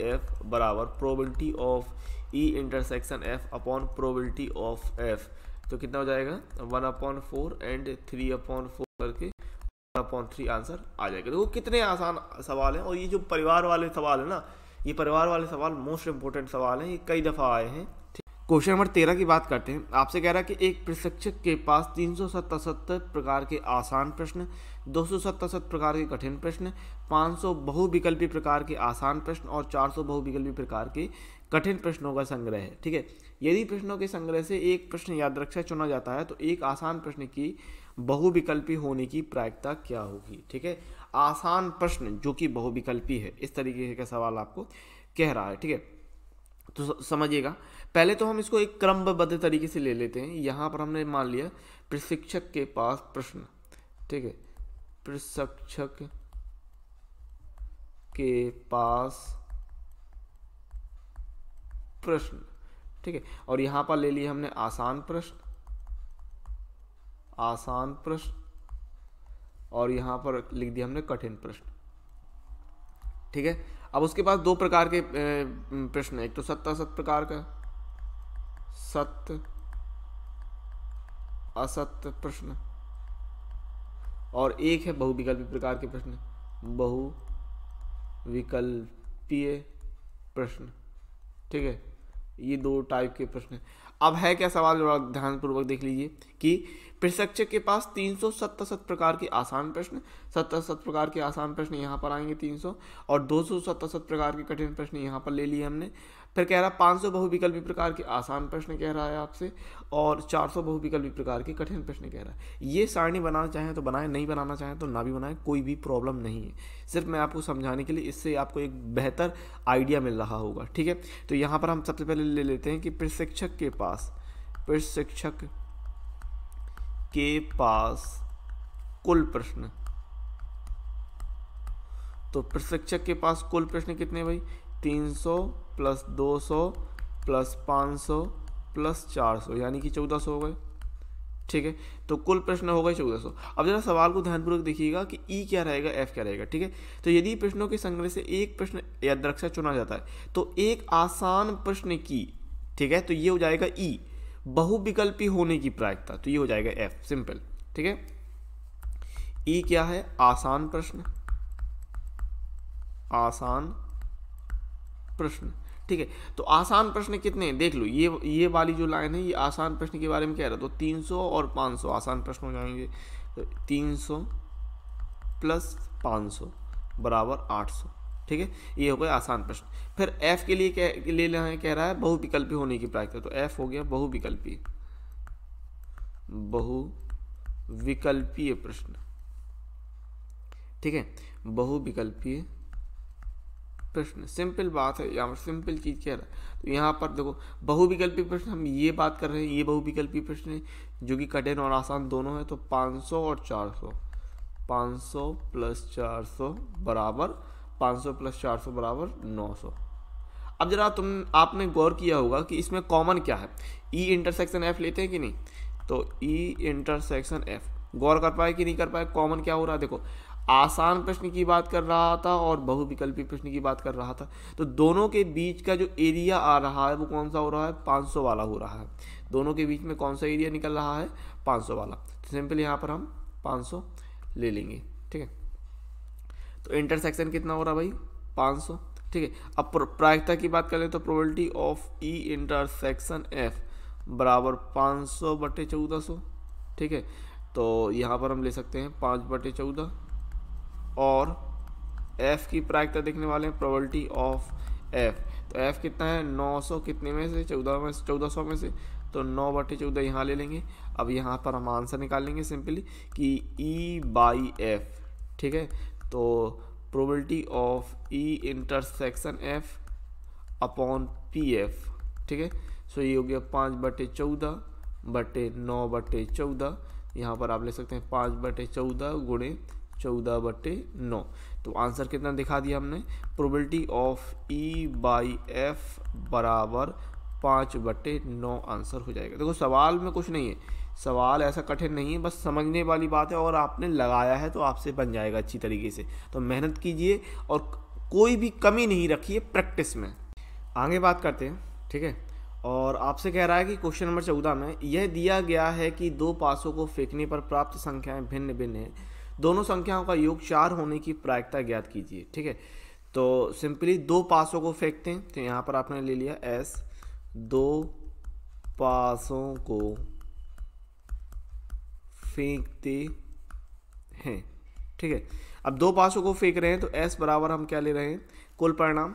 एफ बराबर probability of E intersection F upon probability of F, तो कितना हो जाएगा 1/4 एंड 3/4 करके 1/3 आंसर आ जाएगा। देखो कितने आसान सवाल हैं, और ये जो परिवार वाले सवाल है ना, ये परिवार वाले सवाल मोस्ट इंपोर्टेंट सवाल हैं, ये कई दफ़ा आए हैं। क्वेश्चन नंबर 13 की बात करते हैं। आपसे कह रहा है कि एक प्रशिक्षक के पास 377 प्रकार के आसान प्रश्न, 277 प्रकार के कठिन प्रश्न, 500 बहुविकल्पी प्रकार के आसान प्रश्न और 400 बहुविकल्पी प्रकार के कठिन प्रश्नों का संग्रह है। ठीक है, यदि प्रश्नों के संग्रह से एक प्रश्न यादृच्छिक चुना जाता है तो एक आसान प्रश्न की बहुविकल्पी होने की प्रायिकता क्या होगी। ठीक है, आसान प्रश्न जो कि बहुविकल्पी है, इस तरीके का सवाल आपको कह रहा है। ठीक है, तो समझिएगा, पहले तो हम इसको एक क्रमबद्ध तरीके से ले लेते हैं। यहाँ पर हमने मान लिया प्रशिक्षक के पास प्रश्न, ठीक है, प्रशिक्षक के पास प्रश्न, ठीक है, और यहाँ पर ले लिया हमने आसान प्रश्न, आसान प्रश्न, और यहाँ पर लिख दिया हमने कठिन प्रश्न। ठीक है, अब उसके पास दो प्रकार के प्रश्न है, एक तो सत्य असत्य प्रकार का, सत्य असत्य प्रश्न, और एक है बहुविकल्पी प्रकार के प्रश्न, बहुविकल्पीय प्रश्न। ठीक है, ये दो टाइप के प्रश्न हैं। अब है क्या सवाल, ध्यानपूर्वक देख लीजिए कि प्रशिक्षक के पास 377 प्रकार के आसान प्रश्न, 77 प्रकार के आसान प्रश्न यहाँ पर आएंगे 300, और 277 प्रकार के कठिन प्रश्न यहाँ पर ले लिए हमने। फिर कह रहा 500 बहुविकल्पी प्रकार के आसान प्रश्न कह रहा है आपसे, और 400 बहुविकल्पी प्रकार के कठिन प्रश्न कह रहा है। ये सारणी बनाना चाहें तो बनाएं, नहीं बनाना चाहें तो ना भी बनाएं, कोई भी प्रॉब्लम नहीं है। सिर्फ मैं आपको समझाने के लिए, इससे आपको एक बेहतर आइडिया मिल रहा होगा। ठीक है, तो यहाँ पर हम सबसे पहले ले लेते हैं कि प्रशिक्षक के पास कुल प्रश्न, तो प्रशिक्षक के पास कुल प्रश्न कितने भाई, 300 प्लस 200 प्लस 500 प्लस 400, यानी कि 1400 हो गए। ठीक है, तो कुल प्रश्न हो गए 1400। अब जरा सवाल को ध्यानपूर्वक देखिएगा कि ई क्या रहेगा, एफ क्या रहेगा। ठीक है, तो यदि प्रश्नों के संग्रह से एक प्रश्न यादृच्छिक चुना जाता है तो एक आसान प्रश्न की, ठीक है, तो ये हो जाएगा ई, बहुविकल्पी होने की प्रायिकता, तो ये हो जाएगा एफ, सिंपल। ठीक है, ई क्या है, आसान प्रश्न, आसान प्रश्न। ठीक है, तो आसान प्रश्न कितने हैं देख लो, ये वाली जो लाइन है ये आसान प्रश्न के बारे में कह रहा है, तो 300 और 500 आसान प्रश्न हो जाएंगे, तो 300 प्लस 500 बराबर 800। ठीक है, ये हो गया आसान प्रश्न। फिर एफ के लिए ले लेना है, कह रहा है बहुविकल्पी होने की प्रायिकता, तो एफ हो गया बहुविकल्पी, बहुविकल्पीय प्रश्न। ठीक है, बहुविकल्पीय प्रश्न, सिंपल बात है, यहाँ पर सिंपल चीज कह रहा है। तो यहाँ पर देखो बहुविकल्पी प्रश्न, हम ये बात कर रहे हैं, ये बहुविकल्पी प्रश्न है जो कि कठिन और आसान दोनों है। तो 500 और 400, 500 प्लस 400 बराबर 500 प्लस 400 बराबर 900। अब जरा आपने गौर किया होगा कि इसमें कॉमन क्या है, ई इंटरसेक्शन एफ लेते हैं कि नहीं, तो ई इंटरसेक्शन एफ, गौर कर पाए कि नहीं कर पाए, कॉमन क्या हो रहा है, देखो आसान प्रश्न की बात कर रहा था और बहुविकल्पी प्रश्न की बात कर रहा था, तो दोनों के बीच का जो एरिया आ रहा है वो कौन सा हो रहा है, 500 वाला हो रहा है। दोनों के बीच में कौन सा एरिया निकल रहा है, 500 वाला, तो सिंपल यहाँ पर हम 500 ले लेंगे। ठीक है, तो इंटरसेक्शन कितना हो रहा है भाई, 500। ठीक है, अब प्रायिकता की बात करें तो probability of E intersection F बराबर 500/1400। ठीक है, तो यहाँ पर हम ले सकते हैं 5/14, और f की प्रायिकता देखने वाले हैं, प्रोबेबिलिटी ऑफ f, तो f कितना है 900 कितने में से, 1400 में से, तो 9/14 यहाँ ले लेंगे। अब यहाँ पर हम आंसर निकाल लेंगे सिंपली कि E/F। ठीक है, तो probability of E intersection F upon PF। ठीक है, सो ये हो गया 5/14/9/14, यहाँ पर आप ले सकते हैं 5/14 गुणे 14/9, तो आंसर कितना दिखा दिया हमने, प्रोबेबिलिटी ऑफ E/F बराबर 5/9 आंसर हो जाएगा। देखो सवाल में कुछ नहीं है, सवाल ऐसा कठिन नहीं है, बस समझने वाली बात है, और आपने लगाया है तो आपसे बन जाएगा अच्छी तरीके से। तो मेहनत कीजिए और कोई भी कमी नहीं रखिए प्रैक्टिस में। आगे बात करते हैं, ठीक है। और आपसे कह रहा है कि क्वेश्चन नंबर 14 में यह दिया गया है कि दो पासों को फेंकने पर प्राप्त संख्याएं भिन्न भिन्न हैं, दोनों संख्याओं का योग 4 होने की प्रायिकता ज्ञात कीजिए, ठीक है। तो सिंपली दो पासों को फेंकते हैं, तो यहाँ पर आपने ले लिया एस, दो पासों को फेंकते हैं, ठीक है। अब दो पासों को फेंक रहे हैं तो एस बराबर हम क्या ले रहे हैं, कुल परिणाम,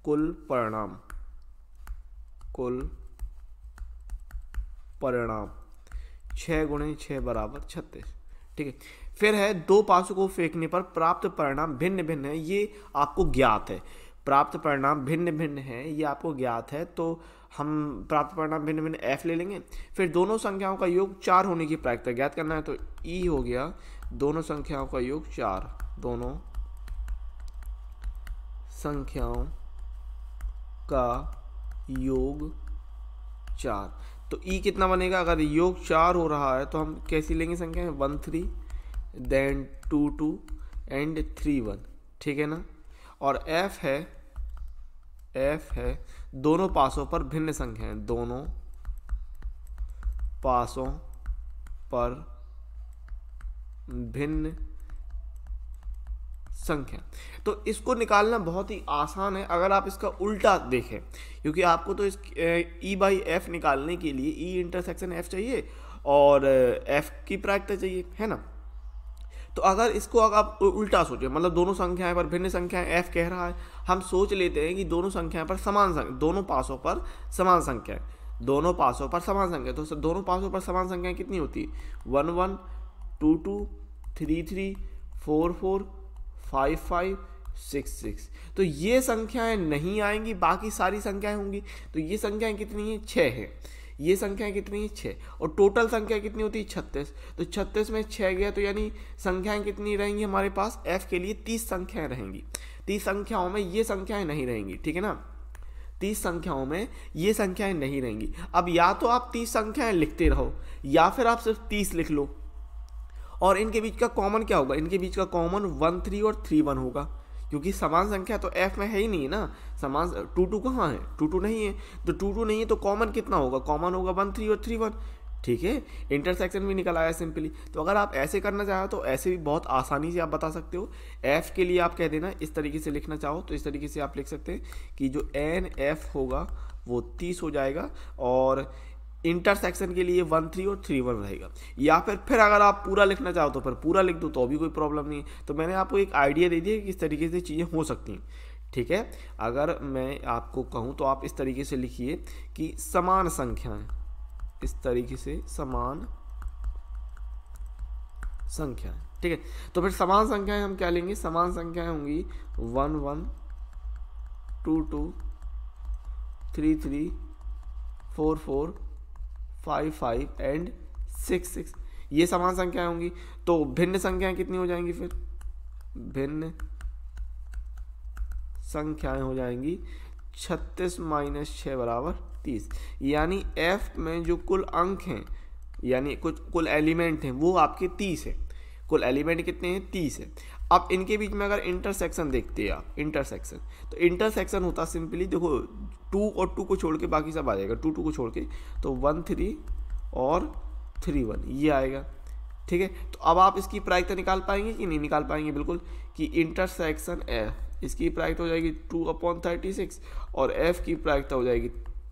कुल परिणाम, कुल परिणाम 6 गुणे 6 बराबर 36, ठीक है। फिर है दो पासों को फेंकने पर प्राप्त परिणाम भिन्न भिन्न है, ये आपको ज्ञात है। प्राप्त परिणाम भिन्न भिन्न है, ये आपको ज्ञात है, तो हम प्राप्त परिणाम भिन्न भिन्न एफ ले लेंगे। फिर दोनों संख्याओं का योग 4 होने की प्रायिकता ज्ञात करना है, तो ई हो गया दोनों संख्याओं का योग 4, दोनों संख्याओं का योग 4। तो ई कितना बनेगा, अगर योग 4 हो रहा है तो हम कैसी लेंगे संख्या, 1 3 देन 2 2 एंड 3 1, ठीक है ना। और एफ है दोनों पासों पर भिन्न संख्याएं, दोनों पासों पर भिन्न संख्या। तो इसको निकालना बहुत ही आसान है अगर आप इसका उल्टा देखें, क्योंकि आपको तो इस ई बाई एफ निकालने के लिए ई इंटरसेक्शन एफ चाहिए और एफ की प्रायिकता चाहिए, है ना। तो अगर इसको अगर आप उल्टा सोचें, मतलब दोनों संख्याएं पर भिन्न संख्याएं एफ कह रहा है, हम सोच लेते हैं कि दोनों संख्याएं पर समान संख्या, दोनों पासों पर समान संख्याएं, दोनों पासों पर समान संख्या, तो दोनों पासों पर समान संख्याएं कितनी होती है, 1 1 2 2 3 3 4 4 5 5 6 6। तो ये संख्याएं नहीं आएंगी, बाकी सारी संख्याएं होंगी। तो ये संख्याएं कितनी है, 6 है। ये संख्याएं कितनी है, 6, और टोटल संख्या कितनी होती है, 36। तो 36 में 6 गया, तो यानी संख्याएं कितनी रहेंगी हमारे पास, f के लिए 30 संख्याएं रहेंगी। 30 संख्याओं में ये संख्याएं नहीं रहेंगी, ठीक है ना। 30 संख्याओं में ये संख्याएं नहीं रहेंगी। अब या तो आप 30 संख्याएं लिखते रहो या फिर आप सिर्फ 30 लिख लो, और इनके बीच का कॉमन क्या होगा, इनके बीच का कॉमन 1 3 और 3 1 होगा, क्योंकि समान संख्या तो f में है ही नहीं ना। समान 2 2 कहाँ है, 2 2 नहीं है, तो 2 2 नहीं है तो कॉमन कितना होगा, कॉमन होगा 1 3 और 3 1, ठीक है। इंटरसेक्शन भी निकल आया सिंपली। तो अगर आप ऐसे करना चाहो तो ऐसे भी बहुत आसानी से आप बता सकते हो। f के लिए आप कह देना, इस तरीके से लिखना चाहो तो इस तरीके से आप लिख सकते हैं कि जो एन एफ होगा वो 30 हो जाएगा, और इंटरसेक्शन के लिए 1 3 और 3 1 रहेगा। या फिर अगर आप पूरा लिखना चाहो तो फिर पूरा लिख दो, तो भी कोई प्रॉब्लम नहीं है। तो मैंने आपको एक आइडिया दे दिया कि किस तरीके से चीज़ें हो सकती हैं, ठीक है। अगर मैं आपको कहूँ तो आप इस तरीके से लिखिए कि समान संख्याएं, इस तरीके से समान संख्याएं, ठीक है। तो फिर समान संख्याएं हम क्या लेंगे, समान संख्याएं होंगी 1 1 2 2 3 3 4 4 5 5 एंड 6 6, ये समान संख्याएं होंगी। तो भिन्न संख्याएं कितनी हो जाएंगी, फिर भिन्न संख्याएं हो जाएंगी 36 - 6 बराबर 30। यानी f में जो कुल अंक हैं, यानी कुछ कुल एलिमेंट हैं, वो आपके 30 है। कुल एलिमेंट कितने हैं, 30 है। अब इनके बीच में अगर इंटरसेक्शन देखते हैं आप, इंटरसेक्शन, तो इंटरसेक्शन होता सिंपली, देखो 2 और 2 को छोड़ के बाकी सब आ जाएगा, 2 2 को छोड़ के, तो 1 3 और 3 1 ये आएगा, ठीक है। तो अब आप इसकी प्रायिकता निकाल पाएंगे कि नहीं निकाल पाएंगे, बिल्कुल, कि इंटरसेक्शन f, इसकी प्रायिकता हो जाएगी 2/36 और f की प्रायिकता हो जाएगी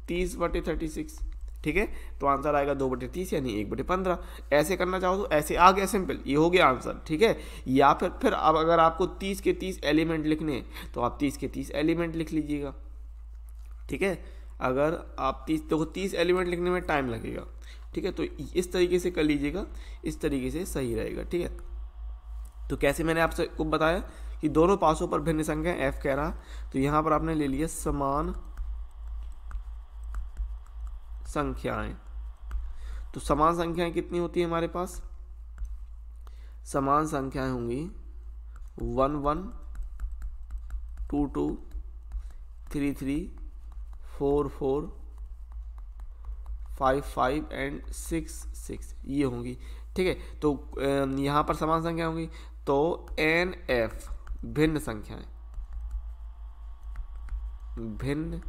30/36, ठीक है। तो आंसर आएगा 2/30 यानी 1/15। ऐसे करना चाहो तो ऐसे आ गया, सिंपल, ये हो गया आंसर, ठीक है। या फिर अब अगर आपको 30 के 30 एलिमेंट लिखने हैं तो आप 30 के 30 एलिमेंट लिख लीजिएगा, ठीक है। अगर आप 30 एलिमेंट लिखने में टाइम लगेगा, ठीक है, तो इस तरीके से कर लीजिएगा, इस तरीके से सही रहेगा, ठीक है। तो कैसे मैंने आपसे को बताया कि दोनों पासों पर भिन्न संख्या f कह रहा, तो यहाँ पर आपने ले लिया समान संख्याएं। तो समान संख्याएं कितनी होती है हमारे पास, समान संख्याएं होंगी 1 1 2 2 3 3 4 4 5 5 एंड 6 6 ये होंगी। ठीक है, तो यहाँ पर समान संख्या होंगी, तो एन एफ भिन्न संख्याएं, भिन्न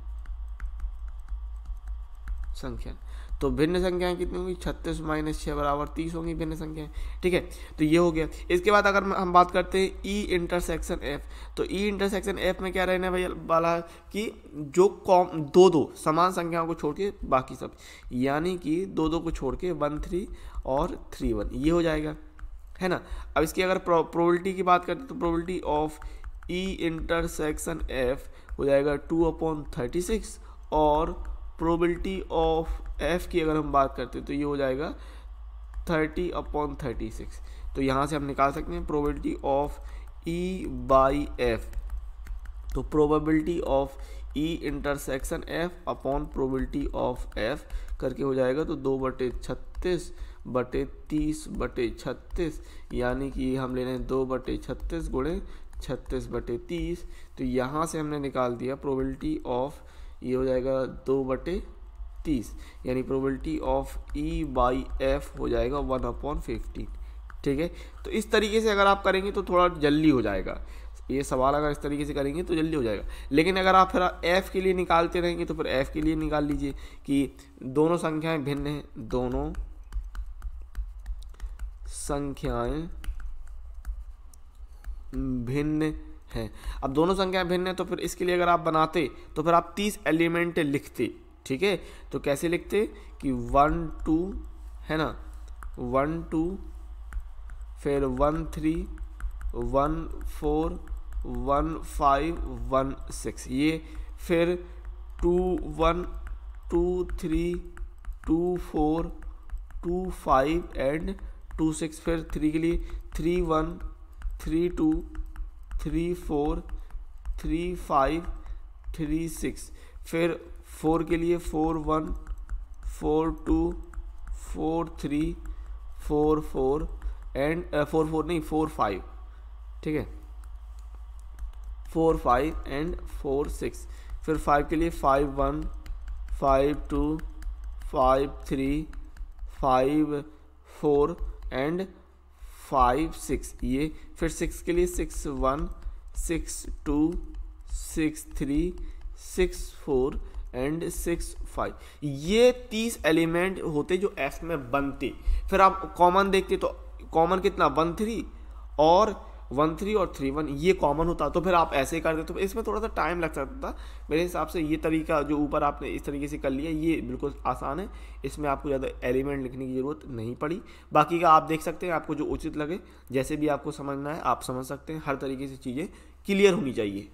संख्या, तो भिन्न संख्याएं कितनी होंगी, 36 माइनस 6 बराबर 30 होंगी भिन्न संख्याएं। ठीक है, तो ये हो गया। इसके बाद अगर हम बात करते हैं ई इंटरसेक्शन एफ, तो ई इंटरसेक्शन एफ में क्या रहने वाला कि जो दो दो समान संख्याओं को छोड़ के बाकी सब, यानी कि दो दो को छोड़ के 1 3 और 3 1 ये हो जाएगा, है ना। अब इसकी अगर प्रोबेबिलिटी की बात करते हैं तो probability of E intersection F हो जाएगा 2/36, और प्रोबेबिलिटी ऑफ एफ की अगर हम बात करते हैं तो ये हो जाएगा 30/36। तो यहाँ से हम निकाल सकते हैं probability of E by F, तो probability of E intersection F upon probability of F करके हो जाएगा, तो 2/36/30/36, यानी कि हम ले रहे हैं 2/36 गुणे 36/30। तो यहाँ से हमने निकाल दिया प्रोबेबिलिटी ऑफ, ये हो जाएगा 2/30, यानी probability of E by F हो जाएगा 1/15। ठीक है, तो इस तरीके से अगर आप करेंगे तो थोड़ा जल्दी हो जाएगा, ये सवाल अगर इस तरीके से करेंगे तो जल्दी हो जाएगा। लेकिन अगर आप फिर एफ के लिए निकालते रहेंगे तो फिर एफ के लिए निकाल लीजिए कि दोनों संख्याएं भिन्न हैं, दोनों संख्याएं भिन्न हैं। अब दोनों संख्याएं भिन्न हैं तो फिर इसके लिए अगर आप बनाते तो फिर आप 30 एलिमेंट लिखते। ठीक है, तो कैसे लिखते कि 1 2 है ना, 1 2 फिर 1 3 1 4 1 5 1 6 ये, फिर 2 1 2 3 2 4 2 5 एंड 2 6, फिर 3 के लिए 3 1 3 2 3 4 3 5 3 6, फिर 4 के लिए 4 1 4 2 4 3 4 4 एंड 4 4 नहीं 4 5। ठीक है, 4 5 एंड 4 6, फिर 5 के लिए 5 1 5 2 5 3 5 4 एंड 5 6 ये, फिर 6 के लिए 6 1 6 2 6 3 6 4 एंड 6 5। ये 30 एलिमेंट होते जो एफ में बनते। फिर आप कॉमन देखते तो कॉमन कितना 1 3 और 1 3 और 3 1 ये कॉमन होता, तो फिर आप ऐसे करते तो इसमें थोड़ा सा टाइम लग सकता था। मेरे हिसाब से ये तरीका जो ऊपर आपने इस तरीके से कर लिया ये बिल्कुल आसान है, इसमें आपको ज़्यादा एलिमेंट लिखने की ज़रूरत नहीं पड़ी। बाकी का आप देख सकते हैं, आपको जो उचित लगे जैसे भी आपको समझना है आप समझ सकते हैं, हर तरीके से चीज़ें क्लियर होनी चाहिए।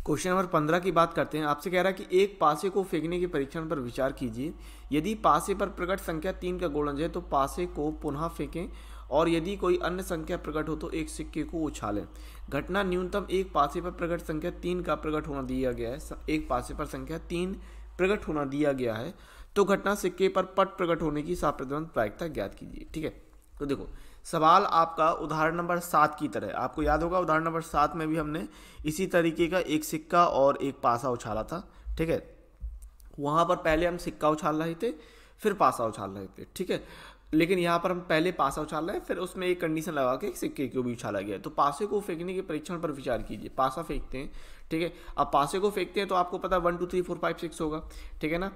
क्वेश्चन नंबर 15 की बात करते हैं। आपसे कह रहा है कि एक पासे को फेंकने के परीक्षण पर विचार कीजिए। यदि पासे पर प्रकट संख्या 3 का गुणज है तो पासे को पुनः फेंकें, और यदि कोई अन्य संख्या प्रकट हो तो एक सिक्के को उछालें। घटना न्यूनतम एक पासे पर प्रकट संख्या 3 का प्रकट होना दिया गया है, एक पासे पर संख्या 3 प्रकट होना दिया गया है, तो घटना सिक्के पर पट प्रकट होने की साप्रतिबंध प्रायिकता ज्ञात कीजिए। ठीक है, तो देखो सवाल आपका उदाहरण नंबर 7 की तरह, आपको याद होगा उदाहरण नंबर 7 में भी हमने इसी तरीके का एक सिक्का और एक पासा उछाला था। ठीक है, वहाँ पर पहले हम सिक्का उछाल रहे थे फिर पासा उछाल रहे थे। ठीक है, लेकिन यहाँ पर हम पहले पासा उछाल रहे हैं, फिर उसमें एक कंडीशन लगा के सिक्के को भी उछाला गया। तो पासे को फेंकने के परीक्षण पर विचार कीजिए। पासा फेंकते हैं, ठीक है, अब पासे को फेंकते हैं तो आपको पता है 1 2 3 4 5 6 होगा। ठीक है ना,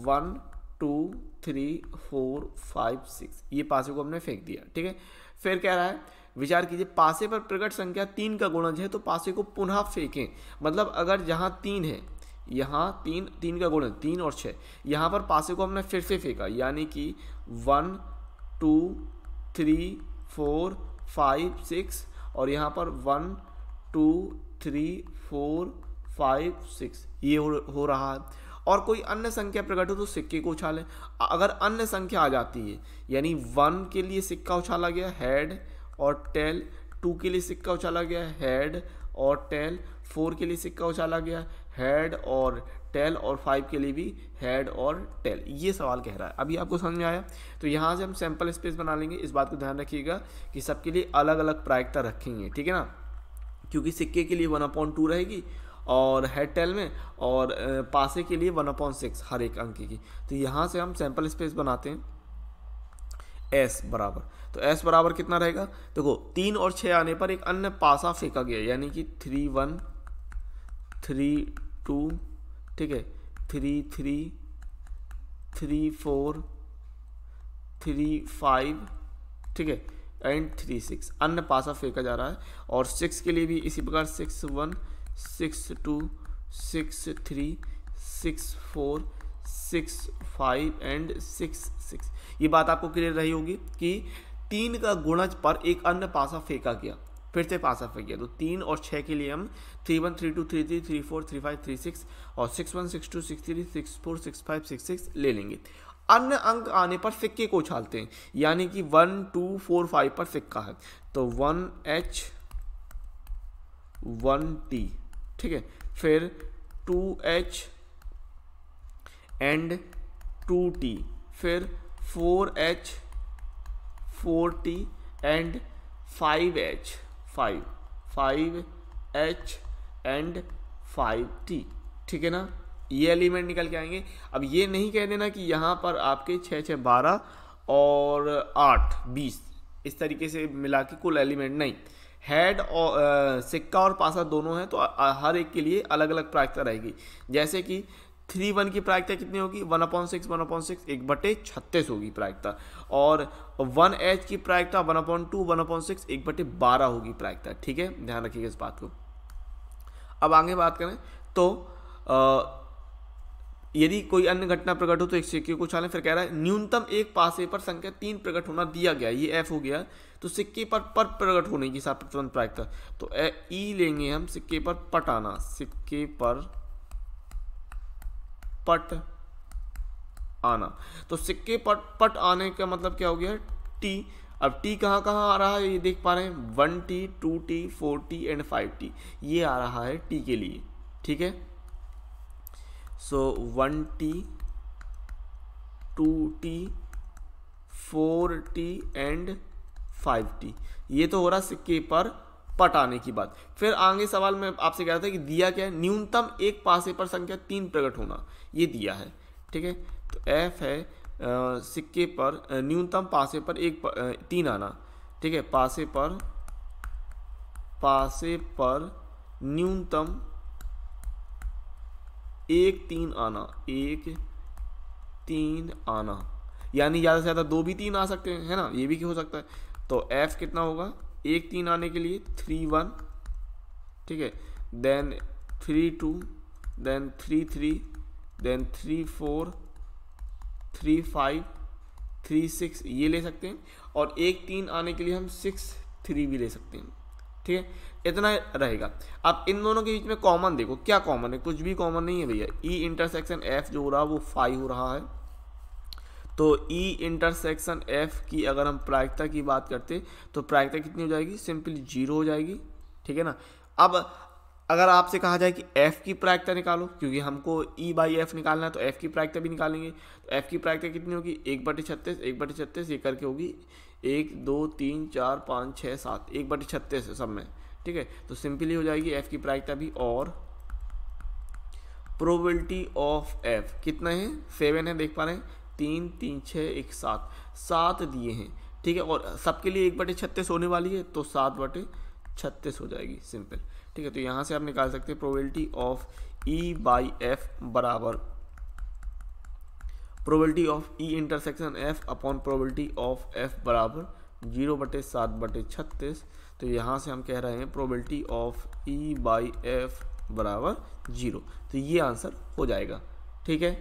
1 2 3 4 5 6 ये पासे को हमने फेंक दिया। ठीक है, फिर कह रहा है विचार कीजिए पासे पर प्रकट संख्या 3 का गुणज है तो पासे को पुनः फेंकें। मतलब अगर जहाँ 3 है, यहाँ 3 का गुणज 3 और 6, यहाँ पर पासे को हमने फिर से फेंका, यानी कि 1 2 3 4 5 6 और यहाँ पर 1 2 3 4 5 6 ये हो रहा है। और कोई अन्य संख्या प्रकट हो तो सिक्के को उछालें। अगर अन्य संख्या आ जाती है, यानी 1 के लिए सिक्का उछाला गया हेड और टेल, 2 के लिए सिक्का उछाला गया हेड और टेल, 4 के लिए सिक्का उछाला गया हेड और टेल, और 5 के लिए भी हेड और टेल। ये सवाल कह रहा है। अभी आपको समझ में आया? तो यहाँ से हम सैंपल स्पेस बना लेंगे। इस बात को ध्यान रखिएगा कि सबके लिए अलग अलग प्रायिकता रखेंगे, ठीक है ना, क्योंकि सिक्के के लिए 1/2 रहेगी और हेड टेल में, और पासे के लिए 1/6 हर एक अंक की। तो यहाँ से हम सैंपल स्पेस बनाते हैं S बराबर, तो S बराबर कितना रहेगा, देखो 3 और 6 आने पर एक अन्य पासा फेंका गया, यानी कि 3 1 3 2, ठीक है, 3 3 3 4 3 5, ठीक है, एंड 3 6 अन्य पासा फेंका जा रहा है। और 6 के लिए भी इसी प्रकार 6 1 6 2 6 3 6 4 6 5 एंड 6 6। ये बात आपको क्लियर रही होगी कि 3 का गुणज पर एक अन्य पासा फेंका गया, फिर से पासा फेंक गया। तो 3 और 6 के लिए हम 3 1 3 2 3 3 3 4 3 5 3 6 और 6 1 6 2 6 3 6 4 6 5 6 6 ले लेंगे। अन्य अंक आने पर सिक्के को उछालते हैं, यानी कि 1 2 4 5 पर सिक्का है तो 1H 1T, ठीक है, फिर 2H एंड 2T, फिर 4H 4T and 5H 5H and 5T, ठीक है ना। ये एलिमेंट निकल के आएंगे। अब ये नहीं कह देना कि यहाँ पर आपके 6 6 12 और 8 20 इस तरीके से मिला के कुल एलिमेंट नहीं, हेड और सिक्का और पासा दोनों हैं तो हर एक के लिए अलग अलग प्रायिकता रहेगी। जैसे कि 3 1 की प्रायिकता कितनी होगी, 1/6 1/6 1/36 होगी प्रायिकता, और 1H की प्रायिकता 1/2 1/6 1/12 होगी प्रायिकता, ठीक है, ध्यान रखिएगा इस बात को। अब आगे बात करें तो यदि कोई अन्य घटना प्रकट हो तो एक सिक्के को उछालें। फिर कह रहा है न्यूनतम एक पासे पर संख्या 3 प्रकट होना दिया गया, ये F हो गया, तो सिक्के पर प्रकट होने की सापेक्षवंत प्रायिकता, तो E लेंगे हम, सिक्के पर पट आना, सिक्के पर पट आना। तो सिक्के पर पट आने का मतलब क्या हो गया, T। अब T कहाँ कहाँ आ रहा है ये देख पा रहे हैं, 1T 2T 4T and 5T, ये आ रहा है T के लिए, ठीक है। सो 1T 2T 4T and 5T, ये तो हो रहा सिक्के पर पट आने की बात। फिर आगे सवाल में आपसे कह रहा था कि दिया क्या है, न्यूनतम एक पासे पर संख्या 3 प्रकट होना, ये दिया है, ठीक है। तो F है सिक्के पर न्यूनतम पासे पर 3 आना, ठीक है, पासे पर न्यूनतम 1 3 आना, 1 3 आना, यानी ज़्यादा से ज़्यादा 2 भी 3 आ सकते हैं, है ना, ये भी हो सकता है। तो F कितना होगा, 1 3 आने के लिए 3 1, ठीक है, देन 3 2, देन 3 3, देन 3 4 3 5 3 6 ये ले सकते हैं, और 1 3 आने के लिए हम 6 3 भी ले सकते हैं, ठीक है, इतना रहेगा। अब इन दोनों के बीच में कॉमन देखो, क्या कॉमन है, कुछ भी कॉमन नहीं है भैया। E इंटरसेक्शन F जो हो रहा है वो 5 हो रहा है, तो E इंटरसेक्शन F की अगर हम प्रायिकता की बात करते तो प्रायिकता कितनी हो जाएगी, सिंपली 0 हो जाएगी, ठीक है ना। अब अगर आपसे कहा जाए कि F की प्रायिकता निकालो, क्योंकि हमको E/F निकालना है तो F की प्रायिकता भी निकालेंगे, तो F की प्रायिकता कितनी होगी, 1/36 1/36 ये करके होगी 1 2 3 4 5 6 7 1/36 सब में, ठीक है। तो सिंपली हो जाएगी F की प्रायिकता भी। और प्रोबेबिलिटी ऑफ F कितना है, 7 है, देख पा रहे हैं, 3 3 6 1 7 दिए हैं, ठीक है, और सबके लिए 1/36 होने वाली है तो 7/36 हो जाएगी सिंपल, ठीक है। तो यहाँ से आप निकाल सकते हैं प्रोबेबिलिटी ऑफ E/F बराबर probability of E intersection F upon probability of F बराबर 0/7/36। तो यहाँ से हम कह रहे हैं प्रोबेबिलिटी ऑफ E/F बराबर 0, तो ये आंसर हो जाएगा, ठीक है।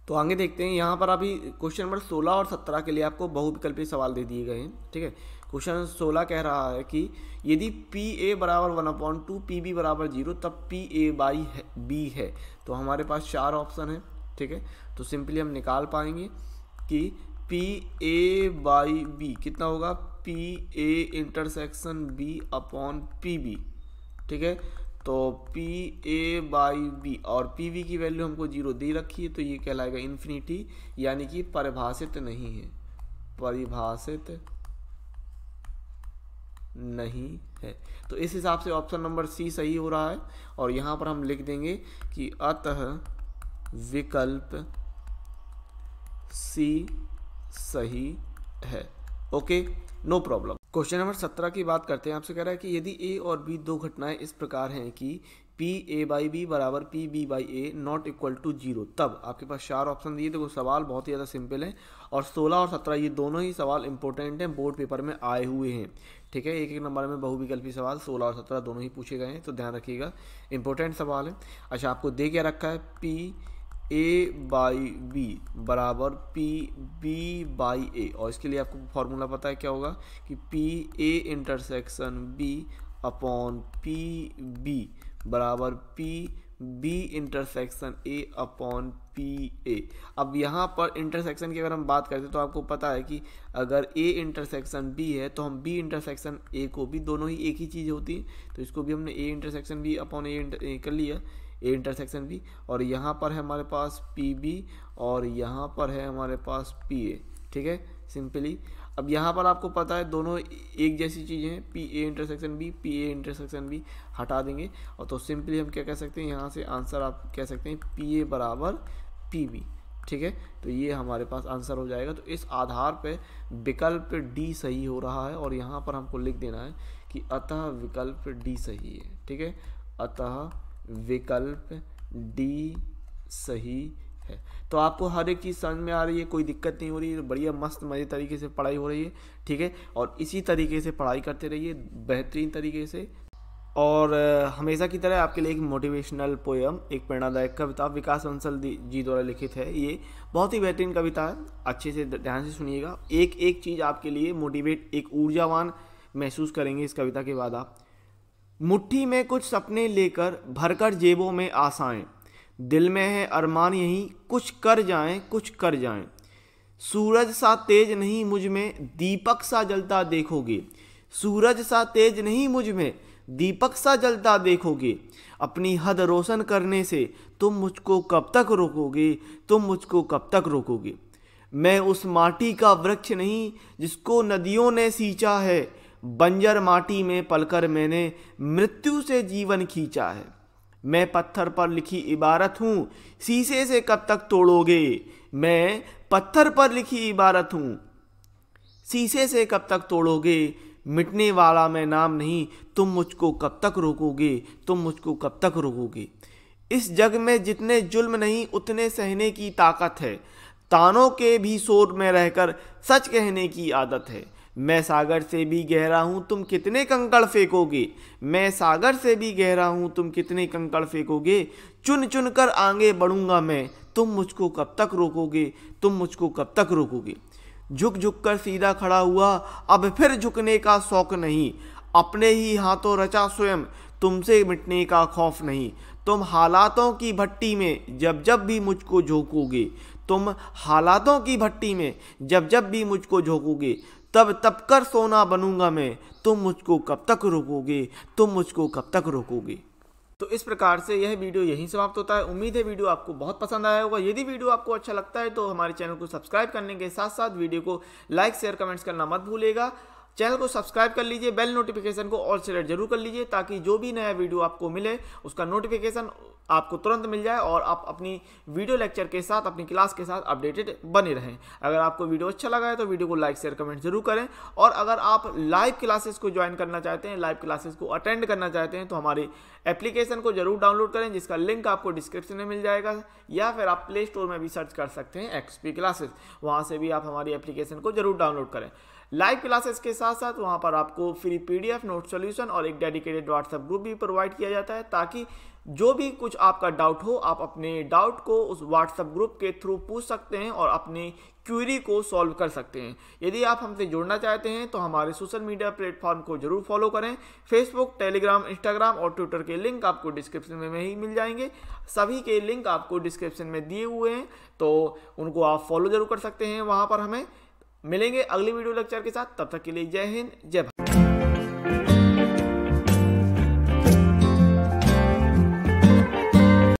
तो आगे देखते हैं, यहाँ पर अभी क्वेश्चन नंबर 16 और 17 के लिए आपको बहुविकल्पीय सवाल दे दिए गए हैं, ठीक है। क्वेश्चन 16 कह रहा है कि यदि PA बराबर 1/2 PB बराबर 0 तब PA/B है। तो हमारे पास 4 ऑप्शन है, ठीक है, तो सिंपली हम निकाल पाएंगे कि PA/B कितना होगा, PA intersection B upon PB, ठीक है। तो PA/B और PB की वैल्यू हमको 0 दे रखी है, तो ये कहलाएगा इन्फिनिटी, यानी कि परिभाषित नहीं है, परिभाषित नहीं है। तो इस हिसाब से ऑप्शन नंबर सी सही हो रहा है और यहाँ पर हम लिख देंगे कि अतः विकल्प सी सही है। Okay, no problem. Question number 17 की बात करते हैं। आपसे कह रहा है कि यदि ए और बी दो घटनाएं इस प्रकार हैं कि पी ए बाई बी बराबर P B by A not equal to 0, तब आपके पास 4 ऑप्शन दिए। देखो सवाल बहुत ही ज़्यादा सिंपल है और 16 और 17 ये दोनों ही सवाल इंपॉर्टेंट हैं, बोर्ड पेपर में आए हुए हैं। ठीक है, एक एक नंबर में बहुविकल्पी सवाल 16 और 17 दोनों ही पूछे गए हैं, तो ध्यान रखिएगा, इंपॉर्टेंट सवाल है। अच्छा, आपको दे क्या रखा है, पी ए बाई बी बराबर पी बी बाई ए, और इसके लिए आपको फॉर्मूला पता है क्या होगा कि P A intersection B upon P B बराबर P B intersection A upon P A. अब यहाँ पर इंटरसेक्शन की अगर हम बात करते हैं तो आपको पता है कि अगर ए इंटरसेक्शन बी है तो हम बी इंटरसेक्शन ए को भी, दोनों ही एक ही चीज़ होती है, तो इसको भी हमने ए इंटरसेक्शन बी अपॉन ए कर लिया, ए इंटरसेक्शन बी, और यहाँ पर है हमारे पास पी बी और यहाँ पर है हमारे पास पी ए। ठीक है, सिंपली अब यहाँ पर आपको पता है दोनों एक जैसी चीज़ें हैं, P A intersection B, P A intersection B हटा देंगे और तो सिंपली हम क्या कह सकते हैं, यहाँ से आंसर आप कह सकते हैं पी ए बराबर पी बी। ठीक है, तो ये हमारे पास आंसर हो जाएगा। तो इस आधार पे विकल्प डी सही हो रहा है और यहाँ पर हमको लिख देना है कि अतः विकल्प डी सही है। ठीक है, अतः विकल्प डी सही है। तो आपको हर एक चीज़ समझ में आ रही है, कोई दिक्कत नहीं हो रही है, बढ़िया मस्त मज़े तरीके से पढ़ाई हो रही है। ठीक है, और इसी तरीके से पढ़ाई करते रहिए बेहतरीन तरीके से। और हमेशा की तरह आपके लिए एक मोटिवेशनल पोयम, एक प्रेरणादायक कविता विकास बंसल जी द्वारा लिखित है। ये बहुत ही बेहतरीन कविता है, अच्छे से ध्यान से सुनिएगा। एक एक चीज़ आपके लिए मोटिवेट, एक ऊर्जावान महसूस करेंगे इस कविता के बाद आप। मुट्ठी में कुछ सपने लेकर भरकर जेबों में आशाएं, दिल में है अरमान यही कुछ कर जाएं, कुछ कर जाएं। सूरज सा तेज नहीं मुझ में दीपक सा जलता देखोगे, सूरज सा तेज नहीं मुझ में दीपक सा जलता देखोगे। अपनी हद रोशन करने से तुम मुझको कब तक रोकोगे, तुम मुझको कब तक रोकोगे। मैं उस माटी का वृक्ष नहीं जिसको नदियों ने सींचा है, बंजर माटी में पलकर मैंने मृत्यु से जीवन खींचा है। मैं पत्थर पर लिखी इबारत हूँ, शीशे से कब तक तोड़ोगे। मैं पत्थर पर लिखी इबारत हूँ, शीशे से कब तक तोड़ोगे। मिटने वाला मैं नाम नहीं, तुम मुझको कब तक रोकोगे, तुम मुझको कब तक रोकोगे। इस जग में जितने जुल्म नहीं उतने सहने की ताकत है, तानों के भी शोर में रहकर सच कहने की आदत है। मैं सागर से भी गहरा हूँ तुम कितने कंकड़ फेंकोगे, मैं सागर से भी गहरा हूँ तुम कितने कंकड़ फेंकोगे। चुन चुन कर आगे बढ़ूंगा मैं, तुम मुझको कब तक रोकोगे, तुम मुझको कब तक रोकोगे। झुक झुक कर सीधा खड़ा हुआ अब फिर झुकने का शौक नहीं, अपने ही हाथों रचा स्वयं तुमसे मिटने का खौफ नहीं। तुम हालातों की भट्टी में जब जब भी मुझको झोंकोगे, तुम हालातों की भट्टी में जब जब भी मुझको झोंकोगे, तब तब कर सोना बनूंगा मैं, तुम मुझको कब तक रोकोगे, तुम मुझको कब तक रोकोगे। तो इस प्रकार से यह वीडियो यहीं समाप्त होता है। उम्मीद है वीडियो आपको बहुत पसंद आया होगा। यदि वीडियो आपको अच्छा लगता है तो हमारे चैनल को सब्सक्राइब करने के साथ साथ वीडियो को लाइक शेयर कमेंट्स करना मत भूलिएगा। चैनल को सब्सक्राइब कर लीजिए, बेल नोटिफिकेशन को ऑल सेलेक्ट जरूर कर लीजिए ताकि जो भी नया वीडियो आपको मिले उसका नोटिफिकेशन आपको तुरंत मिल जाए और आप अपनी वीडियो लेक्चर के साथ, अपनी क्लास के साथ अपडेटेड बने रहें। अगर आपको वीडियो अच्छा लगा है तो वीडियो को लाइक शेयर कमेंट जरूर करें। और अगर आप लाइव क्लासेस को ज्वाइन करना चाहते हैं, लाइव क्लासेस को अटेंड करना चाहते हैं तो हमारे एप्लीकेशन को जरूर डाउनलोड करें, जिसका लिंक आपको डिस्क्रिप्शन में मिल जाएगा, या फिर आप प्ले स्टोर में भी सर्च कर सकते हैं XP क्लासेस, वहाँ से भी आप हमारी एप्लीकेशन को जरूर डाउनलोड करें। लाइव क्लासेस के साथ साथ वहाँ पर आपको फ्री PDF नोट सॉल्यूशन और एक डेडिकेटेड व्हाट्सएप ग्रुप भी प्रोवाइड किया जाता है ताकि जो भी कुछ आपका डाउट हो आप अपने डाउट को उस व्हाट्सएप ग्रुप के थ्रू पूछ सकते हैं और अपनी क्वेरी को सॉल्व कर सकते हैं। यदि आप हमसे जुड़ना चाहते हैं तो हमारे सोशल मीडिया प्लेटफॉर्म को जरूर फॉलो करें। फेसबुक, टेलीग्राम, इंस्टाग्राम और ट्विटर के लिंक आपको डिस्क्रिप्शन में ही मिल जाएंगे। सभी के लिंक आपको डिस्क्रिप्शन में दिए हुए हैं, तो उनको आप फॉलो जरूर कर सकते हैं। वहाँ पर हमें मिलेंगे अगली वीडियो लेक्चर के साथ। तब तक के लिए जय हिंद, जय भारत।